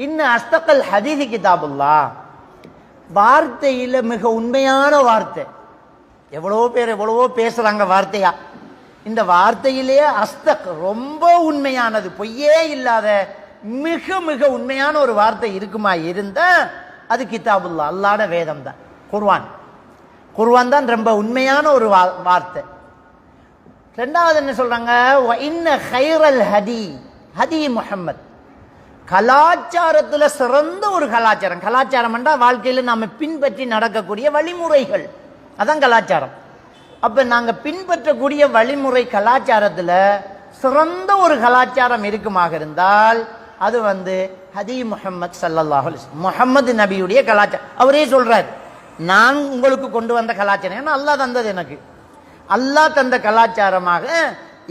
இன்ன அஸ்தகல் ஹதீஸ் கிதாபுல்லாஹ், வார்த்தையில மிக உண்மையான வார்த்தை. எவ்வளவோ பேர் எவ்வளவோ பேசுறாங்க வார்த்தையா. இந்த வார்த்தையிலேயே அஸ்தக் ரொம்ப உண்மையானது, பொய்யே இல்லாத மிக மிக உண்மையான ஒரு வார்த்தை இருக்குமா இருந்தா அது கிதாபுல்லாஹ், அல்லாஹ்வுடைய வேதம் தான், குர்ஆன். குர்ஆன் தான் ரொம்ப உண்மையான ஒரு வார்த்தை. ரெண்டாவது என்ன சொல்றாங்க, வ இன்ன கைரல் ஹதி ஹதி முஹம்மத், கலாச்சாரத்துல சிறந்த ஒரு கலாச்சாரம். கலாச்சாரம் என்றா வாழ்க்கையில நாம பின்பற்றி நடக்கக்கூடிய வழிமுறைகள், அதான் கலாச்சாரம். அப்ப நாங்க பின்பற்றக்கூடிய வழிமுறை கலாச்சாரத்துல சிறந்த ஒரு கலாச்சாரம் இருக்குமாக இருந்தால் அது ஹதி முஹம்மத் ஸல்லல்லாஹு அலைஹி வஸல்லம், முஹம்மது நபியுடைய கலாச்சாரம். அவரே சொல்றார், நான் உங்களுக்கு கொண்டு வந்த கலாச்சாரம், ஏன்னா அல்லாஹ் தந்தது, எனக்கு அல்லாஹ் தந்த கலாச்சாரமாக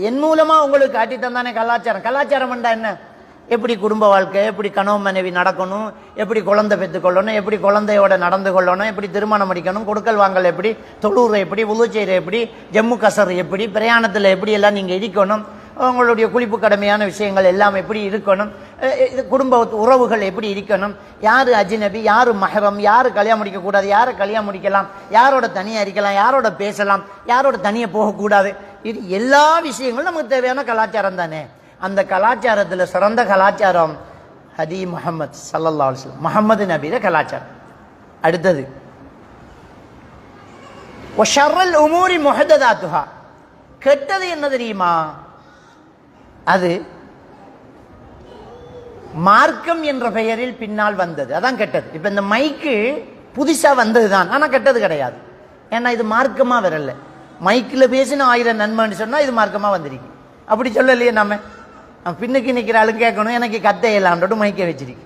என் மூலமா உங்களுக்கு காட்டி தந்தானே கலாச்சாரம். கலாச்சாரம் என்றா என்ன? எப்படி குடும்ப வாழ்க்கை, எப்படி கணவன் மனைவி நடக்கணும், எப்படி குழந்தை பெற்றுக்கொள்ளணும், எப்படி குழந்தையோட நடந்து கொள்ளணும், எப்படி திருமணம் முடிக்கணும், கொடுக்கல் வாங்கல் எப்படி, தொழுற எப்படி, உது செய்கிற எப்படி, ஜம்மு கசர் எப்படி, பிரயாணத்தில் எப்படி எல்லாம் நீங்கள் இருக்கணும், உங்களுடைய குளிப்பு கடமையான விஷயங்கள் எல்லாம் எப்படி இருக்கணும், குடும்ப உறவுகள் எப்படி இருக்கணும், யார் அஜ்னபி, யார் மஹரம், யார் கல்யாணம் முடிக்கக்கூடாது, யாரை கல்யாணம் முடிக்கலாம், யாரோட தனியாக இருக்கலாம், யாரோட பேசலாம், யாரோட தனியாக போகக்கூடாது, இது எல்லா விஷயங்களும் நமக்கு தேவையான கலாச்சாரம் தானே. அந்த கலாச்சாரத்தில் சிறந்த கலாச்சாரம் ஹதி முஹம்மத் ஸல்லல்லாஹு அலைஹி வஸல்லம், முஹம்மது நபியோட கலாச்சாரம். அடுத்தது வஷர்ரல் உமூரி முஹததாத்துஹா, கெட்டது என்ன தெரியுமா? அது மார்க்கம் என்ற பெயரில் பின்னால் வந்தது, அதான் கெட்டது. இப்ப இந்த மைக்கு புதுசா வந்தது தான், ஆனா கெட்டது கிடையாது. ஏன்னா இது மார்க்கமா வரல. மைக்கில் பேசின 1000 நன்மைன்னு சொன்னா இது மார்க்கமா வந்திருக்கு. அப்படி சொல்லலையே நம்ம பின்னுக்கு நிற்கிற ஆளும் கேட்கணும், எனக்கு கத்தையலான்ட்டு மைக்க வச்சிருக்கு.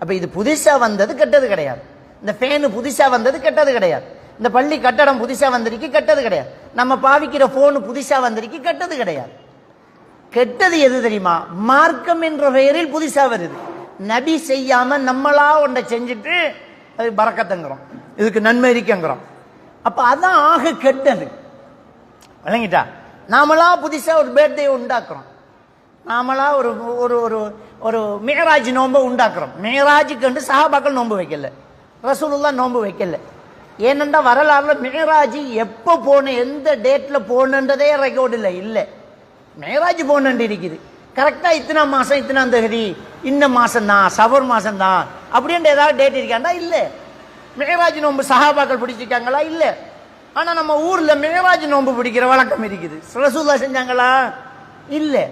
அப்ப இது புதுசா வந்தது கெட்டது கிடையாது. இந்த ஃபேனு புதுசா வந்தது கெட்டது கிடையாது. இந்த பள்ளி கட்டடம் புதுசா வந்திருக்கு கெட்டது கிடையாது. நம்ம பாவிக்கிற போனு புதுசா வந்திருக்கு கெட்டது கிடையாது. கெட்டது எது தெரியுமா? மார்க்கம் என்ற பெயரில் புதுசா வருது. நபி செய்யாம நம்மளா ஒன்றை செஞ்சுட்டு அது பரக்கத்துங்கிறோம், இதுக்கு நன்மை இருக்குங்கிறோம். அப்ப அதான் ஆக கெட்டது. விளங்கிட்டா? நாமளா புதுசா ஒரு பர்த்டே உண்டாக்குறோம், நாமளா ஒரு ஒரு ஒரு ஒரு மேராஜ் நோன்பை உண்டாக்குறோம். மேராஜுக்கு வந்து சஹாபாக்கள் நோன்பு வைக்கல, ரசூலுல்லாஹ் நோன்பு வைக்கல. ஏனென்றா வரலாறுல மேராஜ் எப்போ போன, எந்த டேட்ல போனன்றதே ரெக்கார்டு இல்லை. மேராஜ் போனண்டு இருக்குது, கரெக்டா இத்தனை மாசம் இத்தனாம் தேதி இந்த மாசம் தான், சஃபர் மாசம் தான் அப்படின்ற ஏதாவது டேட் இருக்காண்டா? இல்லை. மேராஜ் நோன்பு சஹாபாக்கள் பிடிச்சிருக்காங்களா? இல்லை. ஆனா நம்ம ஊர்ல மேராஜ் நோன்பு பிடிக்கிற வழக்கம் இருக்குது. ரசூலுல்லாஹ் செஞ்சாங்களா? இல்லை.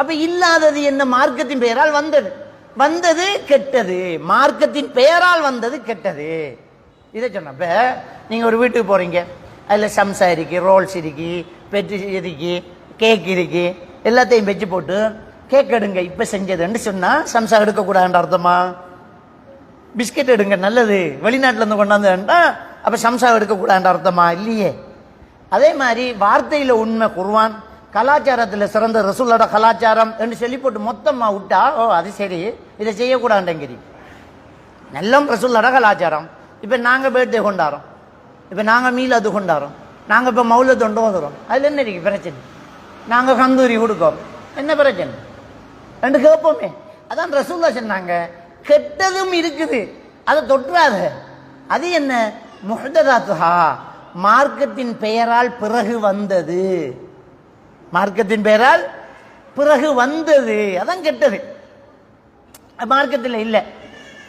அப்ப இல்லாதது என்ன? மார்க்கத்தின் பெயரால் வந்தது, வந்தது கெட்டது. மார்க்கத்தின் பெயரால் வந்தது கெட்டது. இதை சொன்னப்ப நீங்க ஒரு வீட்டுக்கு போறீங்க, அதுல சம்சா இருக்கு, ரோல்ஸ் இருக்கு, பெட்ரி இருக்கு, கேக் இருக்கு, எல்லாத்தையும் வச்சு போட்டு கேக் எடுங்க இப்ப செஞ்சதுன்னு சொன்னா சம்சா எடுக்கக்கூடாதுன்ற அர்த்தமா? பிஸ்கெட் எடுங்க நல்லது வெளிநாட்டுல இருந்து கொண்டாந்து, அப்ப சம்சா எடுக்கக்கூடாதுன்ற அர்த்தமா? இல்லையே. அதே மாதிரி வார்த்தையில உண்மை குர்ஆன், கலாச்சாரத்தில் சிறந்த ரசூலோட கலாச்சாரம் என்று சொல்லி போட்டு மொத்தமா விட்டா, ஓ அது சரி இதை செய்யக்கூடாதுங்கிறீ. நல்ல ரசூலோட கலாச்சாரம். இப்ப நாங்க பர்த்டே கொண்டாடுறோம், இப்ப நாங்க மீலாது கொண்டாடுறோம், நாங்க இப்ப மௌலத் ஓதுறோம், அதுல என்ன இருக்கு பிரச்சனை? நாங்க கந்தூரி கொடுக்கோம், என்ன பிரச்சனை ரெண்டு கேட்போமே. அதான் ரசூலுல்லாஹ் சொன்னாங்க, கெட்டதும் இருக்குது அதை தொற்றாத. அது என்ன? முஹ்ததாத்துஹா, மார்க்கத்தின் பெயரால் பிறகு வந்தது, மார்க்கத்தின் பெயரால் பிறகு வந்தது, அதான் கெட்டது. மார்க்கத்தில் இல்லை.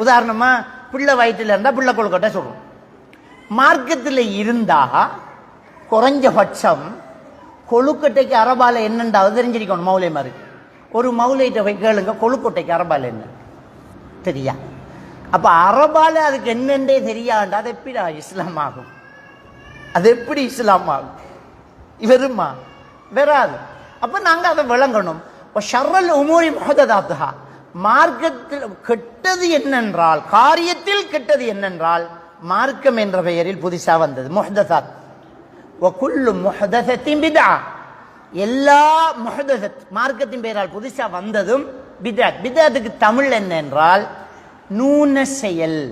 உதாரணமா பிள்ளை வயிற்றுல இருந்தா பிள்ளை கொழுக்கட்டை சொல்றோம். மார்க்கத்தில் இருந்தா குறைஞ்சபட்சம் கொழுக்கட்டைக்கு அரபால என்னண்டாவது தெரிஞ்சிருக்கணும். மௌலை மாதிரி ஒரு மௌலைட்ட போய் கேளுங்க, கொழுக்கட்டைக்கு அரபால என்ன தெரியா? அப்ப அரபால அதுக்கு என்னன்றே தெரியாண்டா அது எப்படி இஸ்லாம் ஆகும்? அது எப்படி இஸ்லாம் ஆகும்? வெறுமா வராது. அப்ப நாங்க அதை விளங்கணும். ஷர்ரல் உமூரி முஹததாத்துஹா, மார்க்கத்தில் கெட்டது என்னென்றால், காரியத்தில் கெட்டது என்னென்றால் மார்க்கம் என்ற பெயரில் புதுசா வந்தது முஹ்தஸாத். வகுல்லு முஹ்தஸத்தின் பித்ஆ, எல்லா முஹ்தஸத் மார்க்கத்தின் பெயரால் புதுசா வந்ததும் பித்அத். பித்அத்துக்கு தமிழ் என்ன என்றால் நூன செயல்.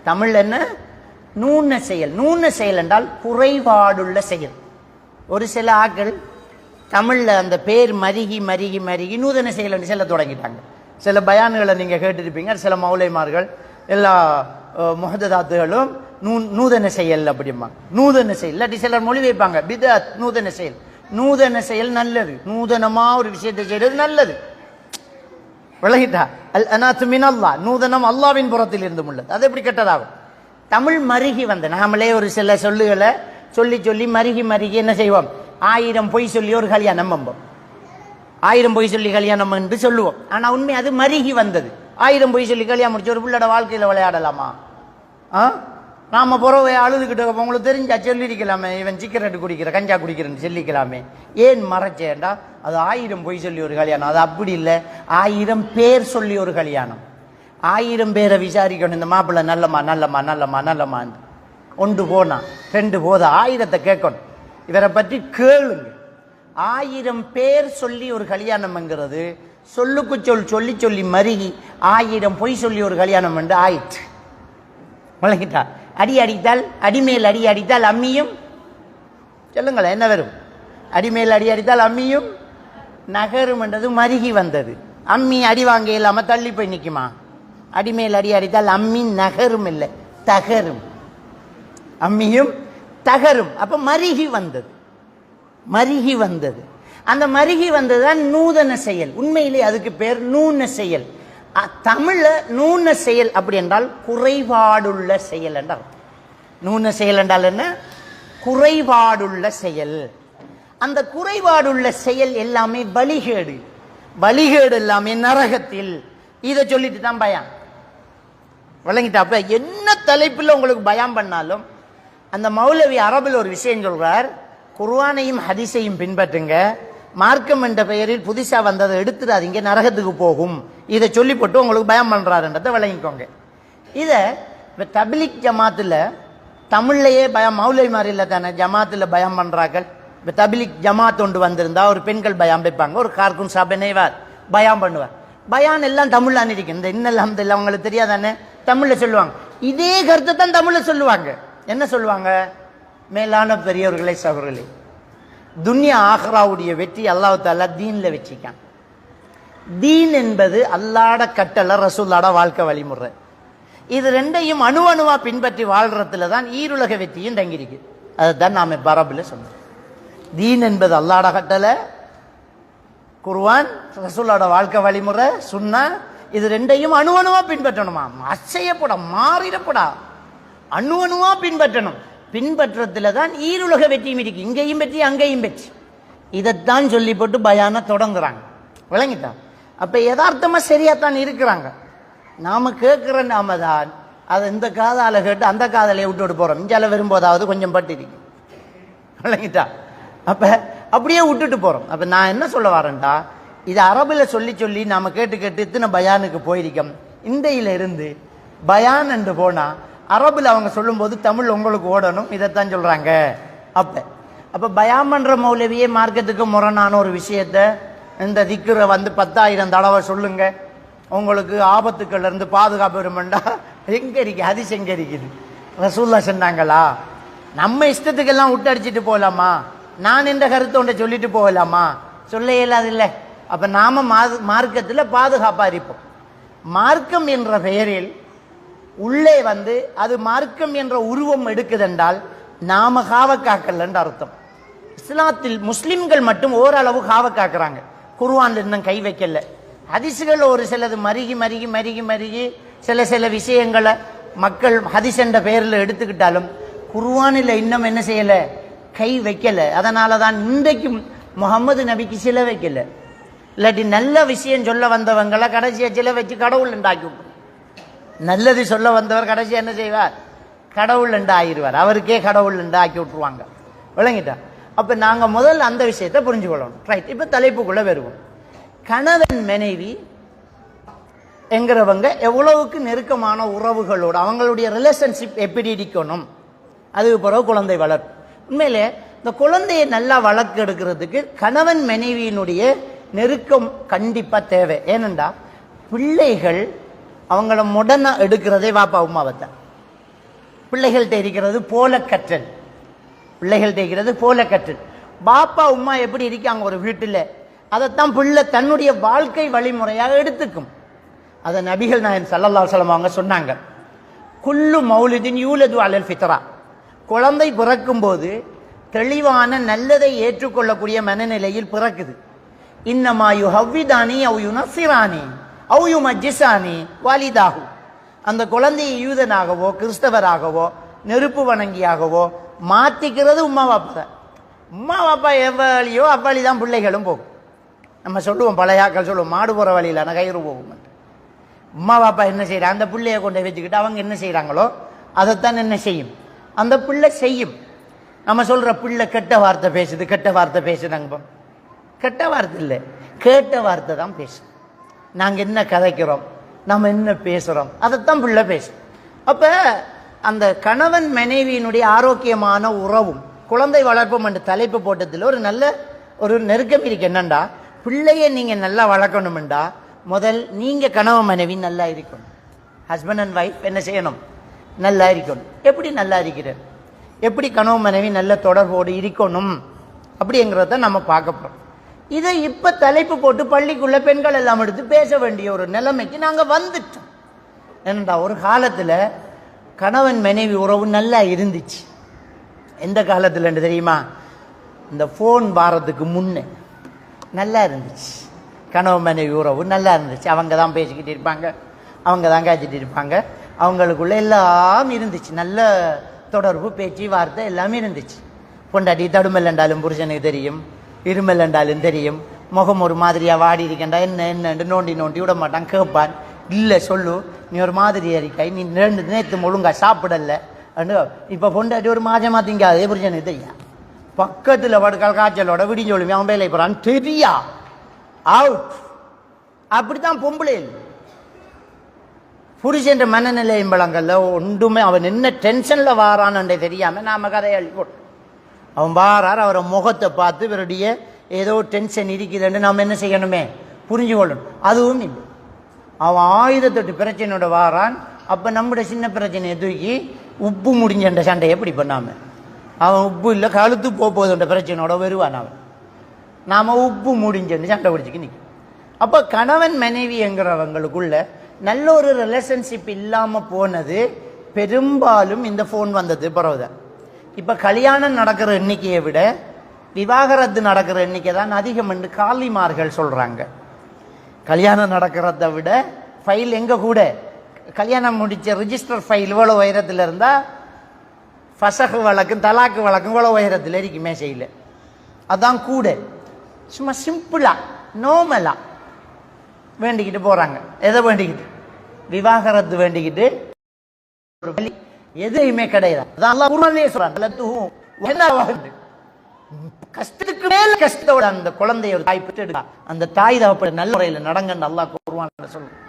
தமிழ் என்ன? நூன செயல். நூன செயல் என்றால் குறைபாடுள்ள செயல். ஒரு சில ஆக்கள் தமிழ்ல அந்த பேர் மருகி மருகி மருகி நூதன செயல் என்று சொல்ல தொடங்கிட்டாங்க. சில பயான்களை நீங்கள் கேட்டிருப்பீங்க. சில மௌலைமார்கள் எல்லா முஹததாத்துகளும் நூதன செயல் அப்படிமா. நூதன செயல் இல்லாட்டி சிலர் மொழி வைப்பாங்க பிதஅத், நூதன செயல். நூதன செயல் நல்லது, நூதனமா ஒரு விஷயத்தை செய்யறது நல்லது. விளங்கிட்டா? அல் அனாத்து மின் அல்லாஹ், நூதனம் அல்லாவின் புறத்தில் இருந்து உள்ளது. அது எப்படி கெட்டதாகும்? தமிழ் மருகி வந்த நாமளே ஒரு சில சொல்லுகளை சொல்லி சொல்லி மருகி மருகி என்ன செய்வோம்? 1000 பொய் சொல்லி ஒரு கல்யாணம் நம்புவோம். 1000 பொய் சொல்லி கல்யாணம் என்று சொல்லுவோம். ஆனா உண்மை அது மருகி வந்தது. 1000 பொய் சொல்லி கல்யாணம் முடிச்சு ஒரு பிள்ளோட வாழ்க்கையில விளையாடலாமா? நாம புறவை அழுதுகிட்டு உங்களுக்கு தெரிஞ்சா சொல்லிருக்கலாமே, இவன் சிகரெட் குடிக்கிற கஞ்சா குடிக்கிறேன்னு சொல்லிக்கலாமே. ஏன் மறைச்சேன்டா? அது 1000 பொய் சொல்லி ஒரு கல்யாணம். அது அப்படி இல்லை, 1000 பேர் சொல்லி ஒரு கல்யாணம். 1000 பேரை விசாரிக்கணும், இந்த மாப்பிள்ளை நல்லம்மா நல்லம்மா நல்லம்மா நல்லம்மான்னு. 1 போனா 2 போதா, 1000 கேட்கணும். இவரை பற்றி கேளுங்க. 1000 பேர் சொல்லி ஒரு கல்யாணம்ங்கிறது சொல்லுக்கு சொல்லி சொல்லி மருகி 1000 பொய் சொல்லி ஒரு கல்யாணம் என்று ஆயிற்று. வழங்கிட்டா? அடி அடித்தால் அடிமேல் அடி அடித்தால் அம்மியும், சொல்லுங்களேன் என்ன வரும்? அடிமேல் அடி அடித்தால் அம்மியும் நகரும் என்றது மருகி வந்தது. அம்மி அடி வாங்க இல்லாம தள்ளி போய் நிற்குமா? அடிமேல் அடி அடித்தால் அம்மி நகரும் இல்லை, தகரும். அம்மியும் தகரும். அப்ப மருகி வந்தது, மருகி வந்தது. அந்த மருகி வந்ததுதான் நூதன செயல். உண்மையிலே அதுக்கு பேர் நூன செயல். தமிழ்ல நூன செயல் அப்படி என்றால் குறைபாடுள்ள செயல் என்றால். நூன செயல் என்றால் என்ன? குறைபாடுள்ள செயல். அந்த குறைபாடுள்ள செயல் எல்லாமே வழிகேடு. வழிகேடு எல்லாமே நரகத்தில். இதை சொல்லிட்டு தான் பயம். விளங்கிட்டா? அப்ப என்ன தலைப்பில் உங்களுக்கு பயம் பண்ணாலும் அந்த மௌலவி அரபில் ஒரு விஷயம் சொல்றார், குர்ஆனையும் ஹதீஸையும் பின்பற்றுங்க, மார்க்கம் என்ற பெயரில் புதுசா வந்ததை எடுத்துடாதீங்க, நரகத்துக்கு போகும். இதை சொல்லி போட்டு உங்களுக்கு பயம் பண்றாருன்றதை விளங்கிக்கோங்க. இதை இப்போ தப்லீக் ஜமாத்தில் தமிழ்லையே பயம், மௌலவி மாதிரி இல்லை தானே ஜமாத்தில் பயம் பண்றார்கள். இப்போ தப்லீக் ஜமாத் ஒன்று வந்திருந்தா ஒரு பெண்கள் பயம் வைப்பாங்க, ஒரு கார்குன் சாபனைவார் பயம் பண்ணுவார். பயான் எல்லாம் தமிழ்ல இருக்கு. இந்த இன்னெல்லாம் இல்லை அவங்களுக்கு தெரியாதானே, தமிழ்ல சொல்லுவாங்க. இதே கருத்தை தான் தமிழ்ல சொல்லுவாங்க. என்ன சொல்லுவாங்க? மேலான பெரியவர்களே சகோதரர்களே, துன்யா ஆஹ்ராவுடைய வெற்றி அல்லாஹ் தஆலா தீன்ல வச்சிக்கான். தீன் என்பது அல்லாஹ்ட கட்டளை, ரசூலுல்லாஹ்ட வாழ்க்கை வழிமுறை. இது ரெண்டையும் அணு அணுவா பின்பற்றி வாழ்றதுல தான் ஈருலக வெற்றியும் தங்கியிருக்கு. அதுதான் நாம பரபுல சொன்னோம். தீன் என்பது அல்லாஹ்ட கட்டளை, குர்ஆன், ரசூலுல்லாஹ்ட வாழ்க்கை வழிமுறை, சுன்னா. இது ரெண்டையும் அணு அணுவா பின்பற்றணுமா, அசையப்படா மாறிடப்படா, அணு அணுவா பின்பற்றணும். பின்பற்றத்துல தான் ஈருலக வெற்றியும் இருக்கு. இங்கேயும் வெற்றி அங்கேயும் வெற்றி. இதைத்தான் சொல்லி போட்டு பயான தொடங்குறாங்க. விளங்கிட்டான்? அப்ப யதார்த்தமா சரியாத்தான் இருக்கிறாங்க. நாம கேட்கிற நாம தான் அதை இந்த காதால கேட்டு அந்த காதலையை விட்டு போறோம். இஞ்சால வரும்போதாவது கொஞ்சம் பட்டு இருக்கு. விளங்கிட்டா? அப்ப அப்படியே விட்டுட்டு போறோம். அப்ப நான் என்ன சொல்ல வரேன்டா, இது அரபுல சொல்லி சொல்லி நாம கேட்டு கேட்டு இத்தனை பயானுக்கு போயிருக்கோம். இந்தையில இருந்து பயான் என்று போனா அரபுல அவங்க சொல்லும் போது தமிழ் உங்களுக்கு ஓடணும். இதைத்தான் சொல்றாங்க. அப்ப பயான் பண்ற மௌலவியே மார்க்கத்துக்கு முரணான ஒரு விஷயத்த இந்த திக்ரை 10,000 தடவை சொல்லுங்க, உங்களுக்கு ஆபத்துக்கள் இருந்து பாதுகாப்பு வருமெண்டா எங்க இருக்கு? ஹதீஸ் எங்க இருக்குது? ரசூலுல்லாஹ் சொன்னாங்களா? நம்ம இஷ்டத்துக்கெல்லாம் விட்டு அடிச்சுட்டு போகலாமா? நான் என்ற கருத்தை ஒன்றை சொல்லிட்டு போகலாமா? சொல்ல இயலாது இல்லை. அப்ப நாம மார்க்கத்தில் பாதுகாப்பா இருப்போம். மார்க்கம் என்ற பெயரில் உள்ளே வந்து அது மார்க்கம் என்ற உருவம் எடுக்குதென்றால் நாம காவக்காக்கல் என்று அர்த்தம். இஸ்லாத்தில் முஸ்லிம்கள் மட்டும் ஓரளவு காவக்காக்குறாங்க. குர்ஆன்ல இன்னும் கை வைக்கல. ஹதீஸ்கள் ஒரு சிலது மருகி மருகி மருகி மருகி சில விஷயங்களை மக்கள் ஹதீஸ் என்ற பெயரில் எடுத்துக்கிட்டாலும் குர்ஆனில் இன்னும் என்ன செய்யல? கை வைக்கல. அதனால தான் இன்றைக்கும் முகமது நபிக்கு சில வைக்கல. இல்லாட்டி நல்ல விஷயம் சொல்ல வந்தவங்களை கடைசியா சில வச்சு கடவுள் உண்டாக்கி விட்டு, நல்லது சொல்ல வந்தவர் கடைசி என்ன செய்வார்? கடவுள் என்று ஆகிடுவார். அவருக்கே கடவுள் என்று ஆக்கி விட்டுருவாங்க. விளங்கிட்டா? அப்ப நாங்க முதல்ல அந்த விஷயத்தை புரிஞ்சுக்கொள்ளணும். ரைட். இப்ப தலைப்புக்குள்ள வருவோம். கணவன் மனைவி என்கிறவங்க எவ்வளவுக்கு நெருக்கமான உறவுகளோடு அவங்களுடைய ரிலேஷன்ஷிப் எப்படி இருக்கணும், அதுக்கு பிறகு குழந்தை வளர்ப்பு. உண்மையிலே இந்த குழந்தையை நல்லா வளர்க்க எடுக்கிறதுக்கு கணவன் மனைவியினுடைய நெருக்கம் கண்டிப்பா தேவை. ஏனென்றா பிள்ளைகள் அவங்கள முடனா எடுக்கிறதே வாப்பா உமாவத்தான். பிள்ளைகள்கிட்ட இருக்கிறது போல கற்றல். பிள்ளைகள்கிட்ட இருக்கிறது போல கற்றல். பாப்பா உமா எப்படி இருக்காங்க ஒரு வீட்டில், அதைத்தான் பிள்ளை தன்னுடைய வாழ்க்கை வழிமுறையாக எடுத்துக்கும். அதை நபிகள் நாயகம் ஸல்லல்லாஹு அலைஹி வஸல்லம் அவங்க சொன்னாங்க. குல்லு மௌலிதின் யூலது அலல் ஃபித்ரா, குழந்தை பிறக்கும் போது தெளிவான நல்லதை ஏற்றுக்கொள்ளக்கூடிய மனநிலையில் பிறக்குது. இன்னமா யுஹவ்விதானி அவ் யுனஸ்ஸிரானி அவ் யுமஜ்ஜிசானி வாலிதாஹு, அந்த குழந்தையை யூதனாகவோ கிறிஸ்தவராகவோ நெருப்பு வணங்கியாகவோ மாற்றிக்கிறது உம்மா வாப்பா தான். உம்மா வாப்பா எவ்வளியோ அவ்வளி தான் பிள்ளைகளும் போகும். நம்ம சொல்லுவோம், பழையாக்கள் சொல்லுவோம், மாடு போகிற வழியில் நான் கயிறு போகும். உம்மா பாப்பா என்ன செய்கிறாங்க, அந்த பிள்ளையை கொண்டு வச்சுக்கிட்டு அவங்க என்ன செய்கிறாங்களோ அதைத்தான் என்ன செய்யும், அந்த பிள்ளை செய்யும். நம்ம சொல்கிற பிள்ளை கெட்ட வார்த்தை பேசுது, கெட்ட வார்த்தை பேசுனாங்க. கெட்ட வார்த்தை இல்லை, கேட்ட வார்த்தை தான் பேசும். நாங்கள் என்ன கதைக்கிறோம், நம்ம என்ன பேசுகிறோம், அதைத்தான் பிள்ளை பேசும். அப்போ அந்த கணவன் மனைவியினுடைய ஆரோக்கியமான உறவும் குழந்தை வளர்ப்பும் என்ற தலைப்பு போட்டதில் ஒரு நெருக்கம் இருக்கு. என்னண்டா, பிள்ளையை நீங்கள் நல்லா வளர்க்கணுமெண்டா முதல் நீங்கள் கணவன் மனைவி நல்லா இருக்கணும். ஹஸ்பண்ட் அண்ட் ஒய்ஃப் என்ன செய்யணும், நல்லா இருக்கணும். எப்படி நல்லா இருக்கிற, எப்படி கணவன் மனைவி நல்ல தொடர்போடு இருக்கணும் அப்படிங்கிறத நம்ம பார்க்க போகிறோம். இதை இப்போ தலைப்பு போட்டு பள்ளிக்குள்ளே பெண்கள் எல்லாம் எடுத்து பேச வேண்டிய ஒரு நிலைமைக்கு நாங்கள் வந்துட்டோம். என்னண்டா, ஒரு காலத்தில் கணவன் மனைவி உறவு நல்லா இருந்துச்சு. எந்த காலத்தில் தெரியுமா, இந்த ஃபோன் வாரத்துக்கு முன்னே நல்லா இருந்துச்சு. கணவன் மனைவி உறவு நல்லா இருந்துச்சு. அவங்க தான் பேசிக்கிட்டு இருப்பாங்க, அவங்க தான் காய்ச்சிட்டு இருப்பாங்க, அவங்களுக்குள்ள எல்லாம் இருந்துச்சு. நல்ல தொடர்பு, பேச்சு, வார்த்தை எல்லாமே இருந்துச்சு. பொண்டாட்டி தடுமல் என்றாலும் புருஷனுக்கு தெரியும், இருமல் என்றாலும் தெரியும். முகம் ஒரு மாதிரியாக வாடி இருக்கண்டா, என்னன்னு நோண்டி விட மாட்டான், கேட்பான். இல்லை சொல்லு, நீ ஒரு மாதிரி இருக்காய், நீ 2 நேற்று ஒழுங்கா சாப்பிடல. இப்போ பொண்டாட்டி ஒரு மாதமாக திங்காதே புருஷனுக்கு தெரியா. பக்கத்தில் படுக்கால் காய்ச்சலோட விடிஞ்சொழுமே அவன் வேலை போகிறான்னு தெரியா, அவுட். அப்படித்தான் பொம்பளை. புருஷன்ற மனநிலையும் பழங்கள்ல ஒன்றுமே, அவன் என்ன டென்ஷனில் வாரான்னு தெரியாமல் நாம் கதையை அள்ளி போட்டோம். அவன் வாரார், அவரை முகத்தை பார்த்து இவருடைய ஏதோ டென்ஷன் இருக்குதுன்னு நாம் என்ன செய்யணுமே, புரிஞ்சு கொள்ளணும். அதுவும் இல்லை. அவன் 1008 பிரச்சனையோட வாரான். அப்போ நம்முடைய சின்ன பிரச்சனையை தூக்கி உப்பு முடிஞ்ச சண்டையை எப்படி பண்ணாமல், அவன் உப்பு இல்லை கழுத்து போகுதுன்ற பிரச்சனையோட வருவான். அவன் நாம் உப்பு முடிஞ்சு சண்டை பிடிச்சிக்கு நிற்கும். அப்போ கணவன் மனைவி என்கிறவங்களுக்குள்ள நல்ல ஒரு ரிலேஷன்ஷிப் இல்லாமல் போனது பெரும்பாலும் இந்த ஃபோன் வந்தது பிறகுதான். இப்போ கல்யாணம் நடக்கிற எண்ணிக்கையை விட விவாகரத்து நடக்கிற எண்ணிக்கை தான் அதிகம் என்று காலிமார்கள் சொல்கிறாங்க. கல்யாணம் நடக்கிறத விட ஃபைல் எங்கே கூட, கல்யாணம் முடித்த ரிஜிஸ்டர் ஃபைல் இவ்வளோ உயரத்தில் இருந்தால் ஃபசகு வழக்கும் தலாக்கு வழக்கும் இவ்வளோ உயரத்தில் இருக்குமே செய்யல. அதான் கூட. சும்மா சிம்பிளாக நார்மலாக வேண்டிக்கிட்டு போகிறாங்க. எதை வேண்டிக்கிட்டு, விவாகரத்து வேண்டிக்கிட்டு. ஒரு வழி எதையுமே கிடையாது. அதான் அல்லாஹ் குர்ஆன்லயே சொல்றான், கஷ்டத்துக்கு மேல கஷ்டத்தோட அந்த குழந்தைய ஒரு தாய் பெற்று எடுக்க, அந்த தாய் தகப்பன் நல்ல முறையில் நடங்கன்னு அல்லாஹ் குர்ஆன்ல சொல்றான்.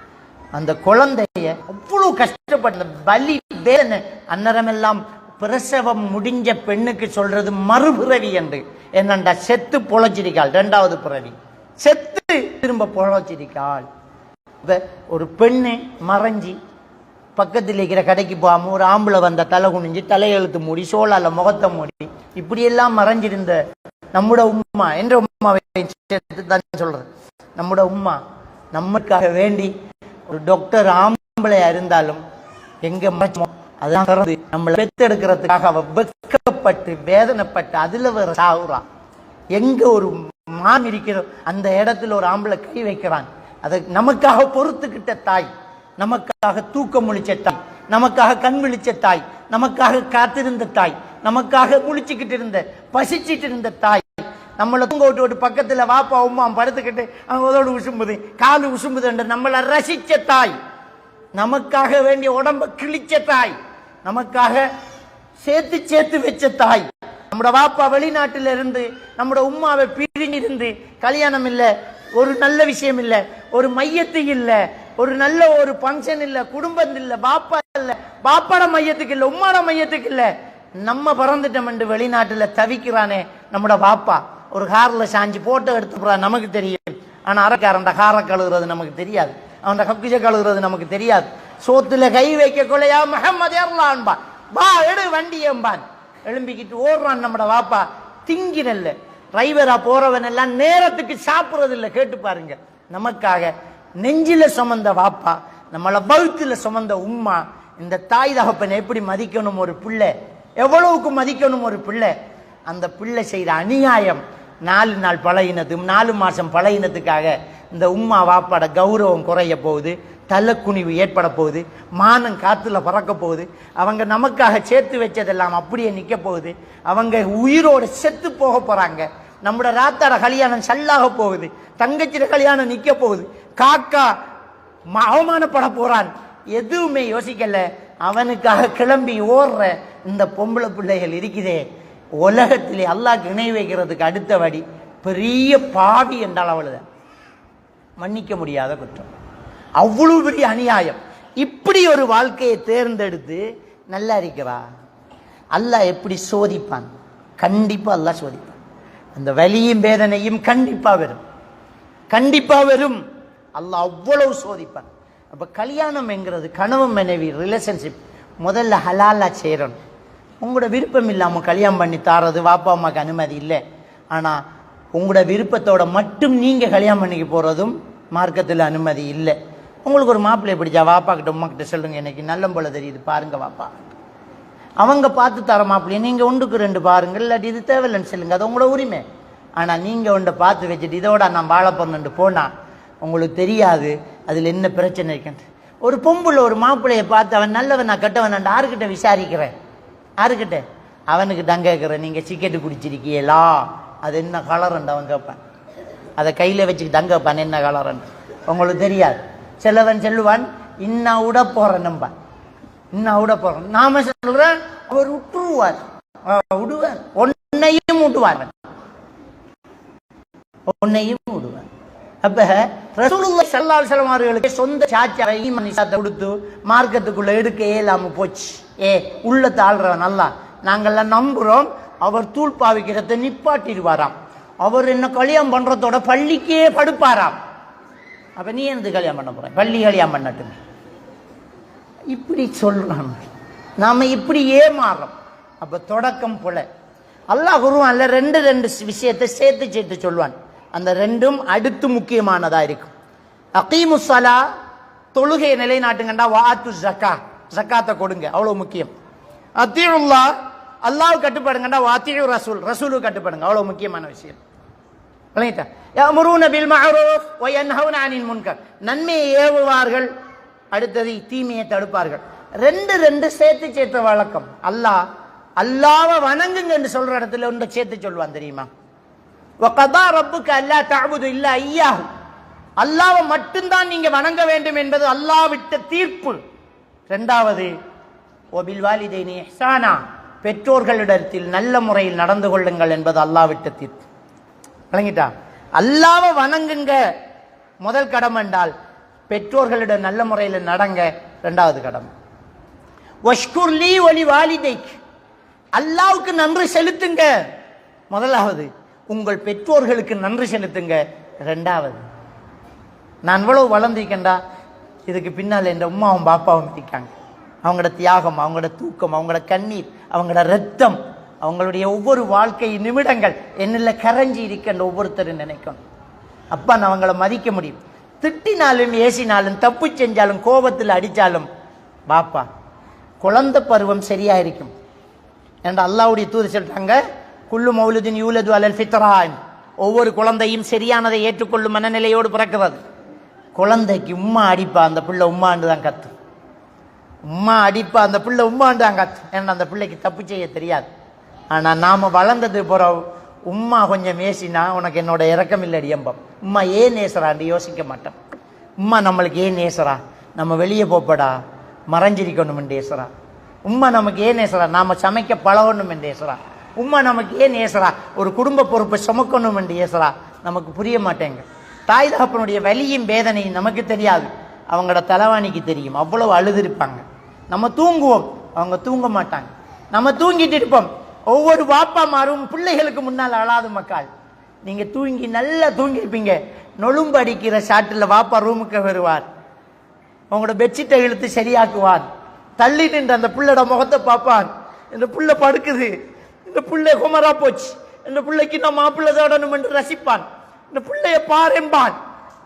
அந்த குழந்தைய அவ்வளவு கஷ்டப்பட்ட பலி வேதனை, அன்னரமெல்லாம் பிரசவம் முடிஞ்ச பெண்ணுக்கு சொல்றது மறுபிறவி என்று. என்னண்டா, செத்து பொழைச்சிருக்காள், 2வது பிறவி செத்து திரும்ப பொழைச்சிருக்காள். ஒரு பெண்ணு மறைஞ்சி பக்கத்தில் இருக்கிற கடைக்கு போகாம ஒரு ஆம்பளை வந்த தலை குனிஞ்சு தலையெழுத்து மூடி சோளால முகத்தை மூடி இப்படியெல்லாம் மறைஞ்சிருந்த நம்முட உம்மா என்ற உம்மாவை தான் சொல்றது. நம்முட உம்மா நமக்காக வேண்டி ஒரு டாக்டர் ஆம்பளையா இருந்தாலும் எங்க அதான் நம்மளை பெத்தெடுக்கிறதுக்காக அவ வெட்கப்பட்டு வேதனைப்பட்டு அதுல வேற சாகுறா. எங்க ஒரு மான் இருக்கிறோம் அந்த இடத்துல ஒரு ஆம்பளை கை வைக்கிறான். அதை நமக்காக பொறுத்துக்கிட்ட தாய், நமக்காக தூக்கம் முழிச்ச தாய், நமக்காக கண் விழிச்ச தாய், நமக்காக காத்திருந்த தாய், நமக்காக முழிச்சுக்கிட்டு இருந்த பசிச்சுட்டு இருந்த தாய், நம்மளை தூங்க விட்டு பக்கத்துல வாப்பா உம்மா படுத்துக்கிட்டு அவங்களோட உசும்புது காலு உசும்புது என்று நம்மளை ரசிச்ச தாய், நமக்காக வேண்டிய உடம்ப கிழிச்ச தாய், நமக்காக சேர்த்து சேர்த்து வச்ச தாய். நம்மட வாப்பா வெளிநாட்டில இருந்து நம்மட உம்மாவை பிரிஞ்சிருந்து கல்யாணம் இல்லை, ஒரு நல்ல விஷயம் இல்லை, ஒரு மையத்து இல்லை, ஒரு நல்ல ஒரு பங்கன் இல்லை, குடும்பம் இல்லை, பாப்பா இல்லை, பாப்பாட மையத்துக்கு இல்லை, உம்மாட மையத்துக்கு இல்லை, நம்ம பறந்துட்டோம் என்று வெளிநாட்டுல தவிக்கிறானே நம்மட பாப்பா. ஒரு கார்ல சாஞ்சி போட்டோ எடுத்துக்கிறான், நமக்கு தெரியும். ஆனா அரைக்காரன் காரை கழுகுறது நமக்கு தெரியாது, அவன் கக்குஜ கழுகுறது நமக்கு தெரியாது. சோத்துல கை வைக்க கொள்ளையா முஹம்மது ஏறலான்பா, வா எடு வண்டியம்பான், எழும்பிக்கிட்டு ஓடுறான் நம்மட வாப்பா. திங்கிறல்ல டிரைவரா போறவன் எல்லாம் நேரத்துக்கு சாப்பிடுறது இல்லை. கேட்டு பாருங்க, நமக்காக நெஞ்சில சுமந்த வாப்பா, நம்மளை வகுத்துல சுமந்த உம்மா, இந்த தாய் தகப்பனை எப்படி மதிக்கணும் ஒரு பிள்ளை, எவ்வளவுக்கு மதிக்கணும் ஒரு பிள்ளை. அந்த பிள்ளை செய்யற அநியாயம் 4 நாள் பழகினது, 4 மாசம் பழகினதுக்காக இந்த உம்மா வாப்பாட கௌரவம் குறைய போகுது, தலக்குனிவு ஏற்பட போகுது, மானம் காத்துல பறக்க போகுது. அவங்க நமக்காக சேர்த்து வச்சதெல்லாம் அப்படியே நிக்க போகுது. அவங்க உயிரோட செத்து போக போறாங்க. நம்மளோட ராத்தார கல்யாணம் சல்லாக போகுது, தங்கச்சிட கல்யாணம் நிக்க போகுது, காக்கா அவமானப்பட போறான். எதுவுமே யோசிக்கல. அவனுக்காக கிளம்பி ஓடுற இந்த பொம்பளை பிள்ளைகள் இருக்குதே, உலகத்திலே அல்லாஹ்க்கு இணை வைக்கிறதுக்கு அடுத்த வடி பெரிய பாவி என்றால் அவளுதான், மன்னிக்க முடியாத குற்றம், அவ்வளவு பெரிய அநியாயம். இப்படி ஒரு வாழ்க்கையை தேர்ந்தெடுத்து நல்லா இருக்கிறா, அல்லாஹ் எப்படி சோதிப்பான்? கண்டிப்பா அல்லாஹ் சோதிப்பான். அந்த வலியும் வேதனையும் கண்டிப்பா வரும், கண்டிப்பா வரும். அல்லாஹ் அவ்வளவு சோதிப்பான். அப்ப கல்யாணம் என்கிறது கணவன் மனைவி ரிலேஷன்ஷிப் முதல்ல ஹலாலா சேரணும். உங்களோட விருப்பம் இல்லாமல் கல்யாணம் பண்ணி தாரது வாப்பா அம்மாக்கு அனுமதி இல்லை. ஆனால் உங்களோட விருப்பத்தோட மட்டும் நீங்கள் கல்யாணம் பண்ணிக்க போகிறதும் மார்க்கத்தில் அனுமதி இல்லை. உங்களுக்கு ஒரு மாப்பிள்ளை பிடிச்சா வாப்பா கிட்ட உமா கிட்ட சொல்லுங்க, எனக்கு நல்ல போல தெரியுது பாருங்க வாப்பா. அவங்க பார்த்து தர மாப்பிள்ளைய நீங்கள் 1க்கு 2 பாருங்க, இல்லாட்டி இது தேவையில்லைன்னு சொல்லுங்க, அது உங்களோட உரிமை. ஆனால் நீங்கள் ஒன்றை பார்த்து வச்சுட்டு இதோட நான் வாழ போறேன்னு போனால் உங்களுக்கு தெரியாது அதில் என்ன பிரச்சனை இருக்குன்ட்டு. ஒரு பொம்புல ஒரு மாப்பிள்ளையை பார்த்து அவன் நல்லவன் நான் கெட்டவன் நான் யாருக்கிட்ட விசாரிக்கிறேன்? யாருக்கிட்ட? அவனுக்கு தான் கேட்குறேன், நீங்கள் சிக்கெட்டு குடிச்சிருக்கீங்களா, அது என்ன கலருண்டு அவன் கேட்பான். அதை கையில் வச்சுக்கிட்டு தங்க வைப்பான் என்ன கலருண்டு. உங்களுக்கு தெரியாது. சிலவன் செல்லுவான் இன்ன விட போகிறேன் நம்பான், இன்ன விட போகிறேன். நாம சொல்கிறேன் அவர் விட்டுருவார், விடுவார், ஒன்னையும் விட்டுவார், ஒன்னையும் விடுவார். அப்ப ரசூலுல்லாஹி ஸல்லல்லாஹு அலைஹி வஸல்லம் அவர்களுக்கு சொந்த சாச்சாவை ஈமானிசத்தை கொடுத்து மார்க்கத்துக்குள்ள எடுக்க இயலாம போச்சு. உள்ள தாழ்றவன் நல்லா நாங்கெல்லாம் நம்புறோம், அவர் தூள் பாவிக்கிறத நிப்பாட்டிடுவாராம், அவர் என்ன கல்யாணம் பண்றதோட பள்ளிக்கே படுப்பாராம். அப்ப நீ எனக்கு கல்யாணம் பண்ண போற, பள்ளி கல்யாணம் பண்ணட்டுமே. இப்படி சொல்றான், நாம இப்படி ஏமாறுறோம். அப்ப தொடக்கம் போல அல்லாஹ் குர்ஆன்ல 2 விஷயத்தை சேர்த்து சொல்வான். அந்த 2ம் அடுத்து முக்கியமானதா இருக்கும். அகீமுஸ் ஸலா, தொழுகையை நிலைநாட்டுங்கண்டா, வாத்து ஸக்கா, ஸக்காத்தை கொடுங்க, அவ்வளவு முக்கியம். அத்தீஉல்லாஹ், அல்லாஹ் கட்டுப்படுங்கண்டா, வாத்தீஉ ரசூல், ரசூலுக்கு கட்டுப்படுங்க, அவ்வளவு முக்கியமான விஷயம். விளங்கிட்டா? யஅமுரூன பில் மஅரூஃப் வ யன்ஹவுன அனில் முன்கர், நன்மையை ஏவுவார்கள், அடுத்தது தீமையை தடுப்பார்கள். 2 சேர்த்து வழக்கம். அல்லாஹ்வை வணங்குங்க என்று சொல்ற இடத்துல ஒன்றை சேர்த்து சொல்வான் தெரியுமா? وَقَضَى رَبُّكَ أَلَّا تَعْبُدُوا إِلَّا إِيَّاهُ, அல்லாஹ்வை மட்டும்தான் நீங்க வணங்க வேண்டும் என்பது அல்லாஹ் விட்ட தீர்ப்பு. 2வது وَبِالْوَالِدَيْنِ إِحْسَانًا, பெற்றோர்களிடத்தில் நல்ல முறையில் நடந்து கொள்ளுங்கள் என்பது அல்லாஹ் விட்ட தீர்ப்பு. விளங்கிட்டா? அல்லாஹ்வை வணங்குங்க முதல் கடமை என்றால், பெற்றோர்களிடம் நல்ல முறையில் நடங்க 2வது கடமை. وَاشْكُرْ لِي وَلِوَالِدَيْكَ, அல்லாஹ்வுக்கு நன்றி செலுத்துங்க முதலாவது, உங்கள் பெற்றோர்களுக்கு நன்றி செலுத்துங்க 2வது. நான் இவ்வளவு வளர்ந்திருக்கேன்டா, இதுக்கு பின்னால் என் உம்மாவும் பாப்பாவும் இருக்காங்க. அவங்களோட தியாகம், அவங்களோட தூக்கம், அவங்களோட கண்ணீர், அவங்களோட ரத்தம், அவங்களுடைய ஒவ்வொரு வாழ்க்கை நிமிடங்கள் என்னில் கரைஞ்சி இருக்கின்ற ஒவ்வொருத்தரும் நினைக்கணும். அப்பா நான் அவங்கள மதிக்க முடியும். திட்டினாலும் ஏசினாலும் தப்பு செஞ்சாலும் கோபத்தில் அடித்தாலும் பாப்பா குழந்தை பருவம் சரியா இருக்கும் என்று அல்லாஹ்வுடைய தூதர் சொல்றாங்க. குல்லு மௌலுதின் யூலது அலல் ஃபித்ரான், ஒவ்வொரு குழந்தையும் சரியானதை ஏற்றுக்கொள்ளும் மனநிலையோடு பிறக்கிறது. குழந்தைக்கு உம்மா அடிப்பா, அந்த பிள்ளை உம்மாண்டு தான் கத்து. உம்மா அடிப்பா, அந்த பிள்ளை உம்மாண்டு தான் கத்து. ஏன்னா அந்த பிள்ளைக்கு தப்பு செய்ய தெரியாது. ஆனால் நாம் வளர்ந்தது பிறகு உம்மா கொஞ்சம் ஏசினா உனக்கு என்னோட இறக்கம் இல்லை அடியம்பம், உம்மா ஏன் நேசரான்னு யோசிக்க மாட்டோம். உம்மா நம்மளுக்கு ஏன் நேசரா, நம்ம வெளியே போப்படா மறைஞ்சிருக்கணும் என்று ஏசுறா. உம்மா நமக்கு ஏன் நேசரா, நாம சமைக்க பழகணும் என்று ஏசுறா. உம்மா நமக்கு ஏன் ஏசுறா, ஒரு குடும்ப பொறுப்பை சுமக்கணும் என்று ஏசுறா. நமக்கு புரிய மாட்டேங்க. தாய் தகப்பனுடைய வலியும் வேதனையும் நமக்கு தெரியாது, அவங்களோட தலைவாணிக்கு தெரியும். அவ்வளவு அழுதுருப்பாங்க. நம்ம தூங்குவோம், அவங்க தூங்க மாட்டாங்க. நம்ம தூங்கிட்டு இருப்போம். ஒவ்வொரு வாப்பா மாறும் பிள்ளைகளுக்கு முன்னால் அழாது மக்கள். நீங்க தூங்கி நல்லா தூங்கிருப்பீங்க, நொழும்பு அடிக்கிற ஷாட்டில் வாப்பா ரூமுக்கு வருவார், உங்களோட பெட்ஷீட்டை இழுத்து சரியாக்குவான், தள்ளி நின்று அந்த பிள்ளையோட முகத்தை பார்ப்பான். இந்த பிள்ளை படுக்குது, இந்த பிள்ளை குமரா போச்சு, இந்த பிள்ளைக்கு நான் மாப்பிள்ளை தோடணும் என்று ரசிப்பான். இந்த பிள்ளைய பாரும்பான்.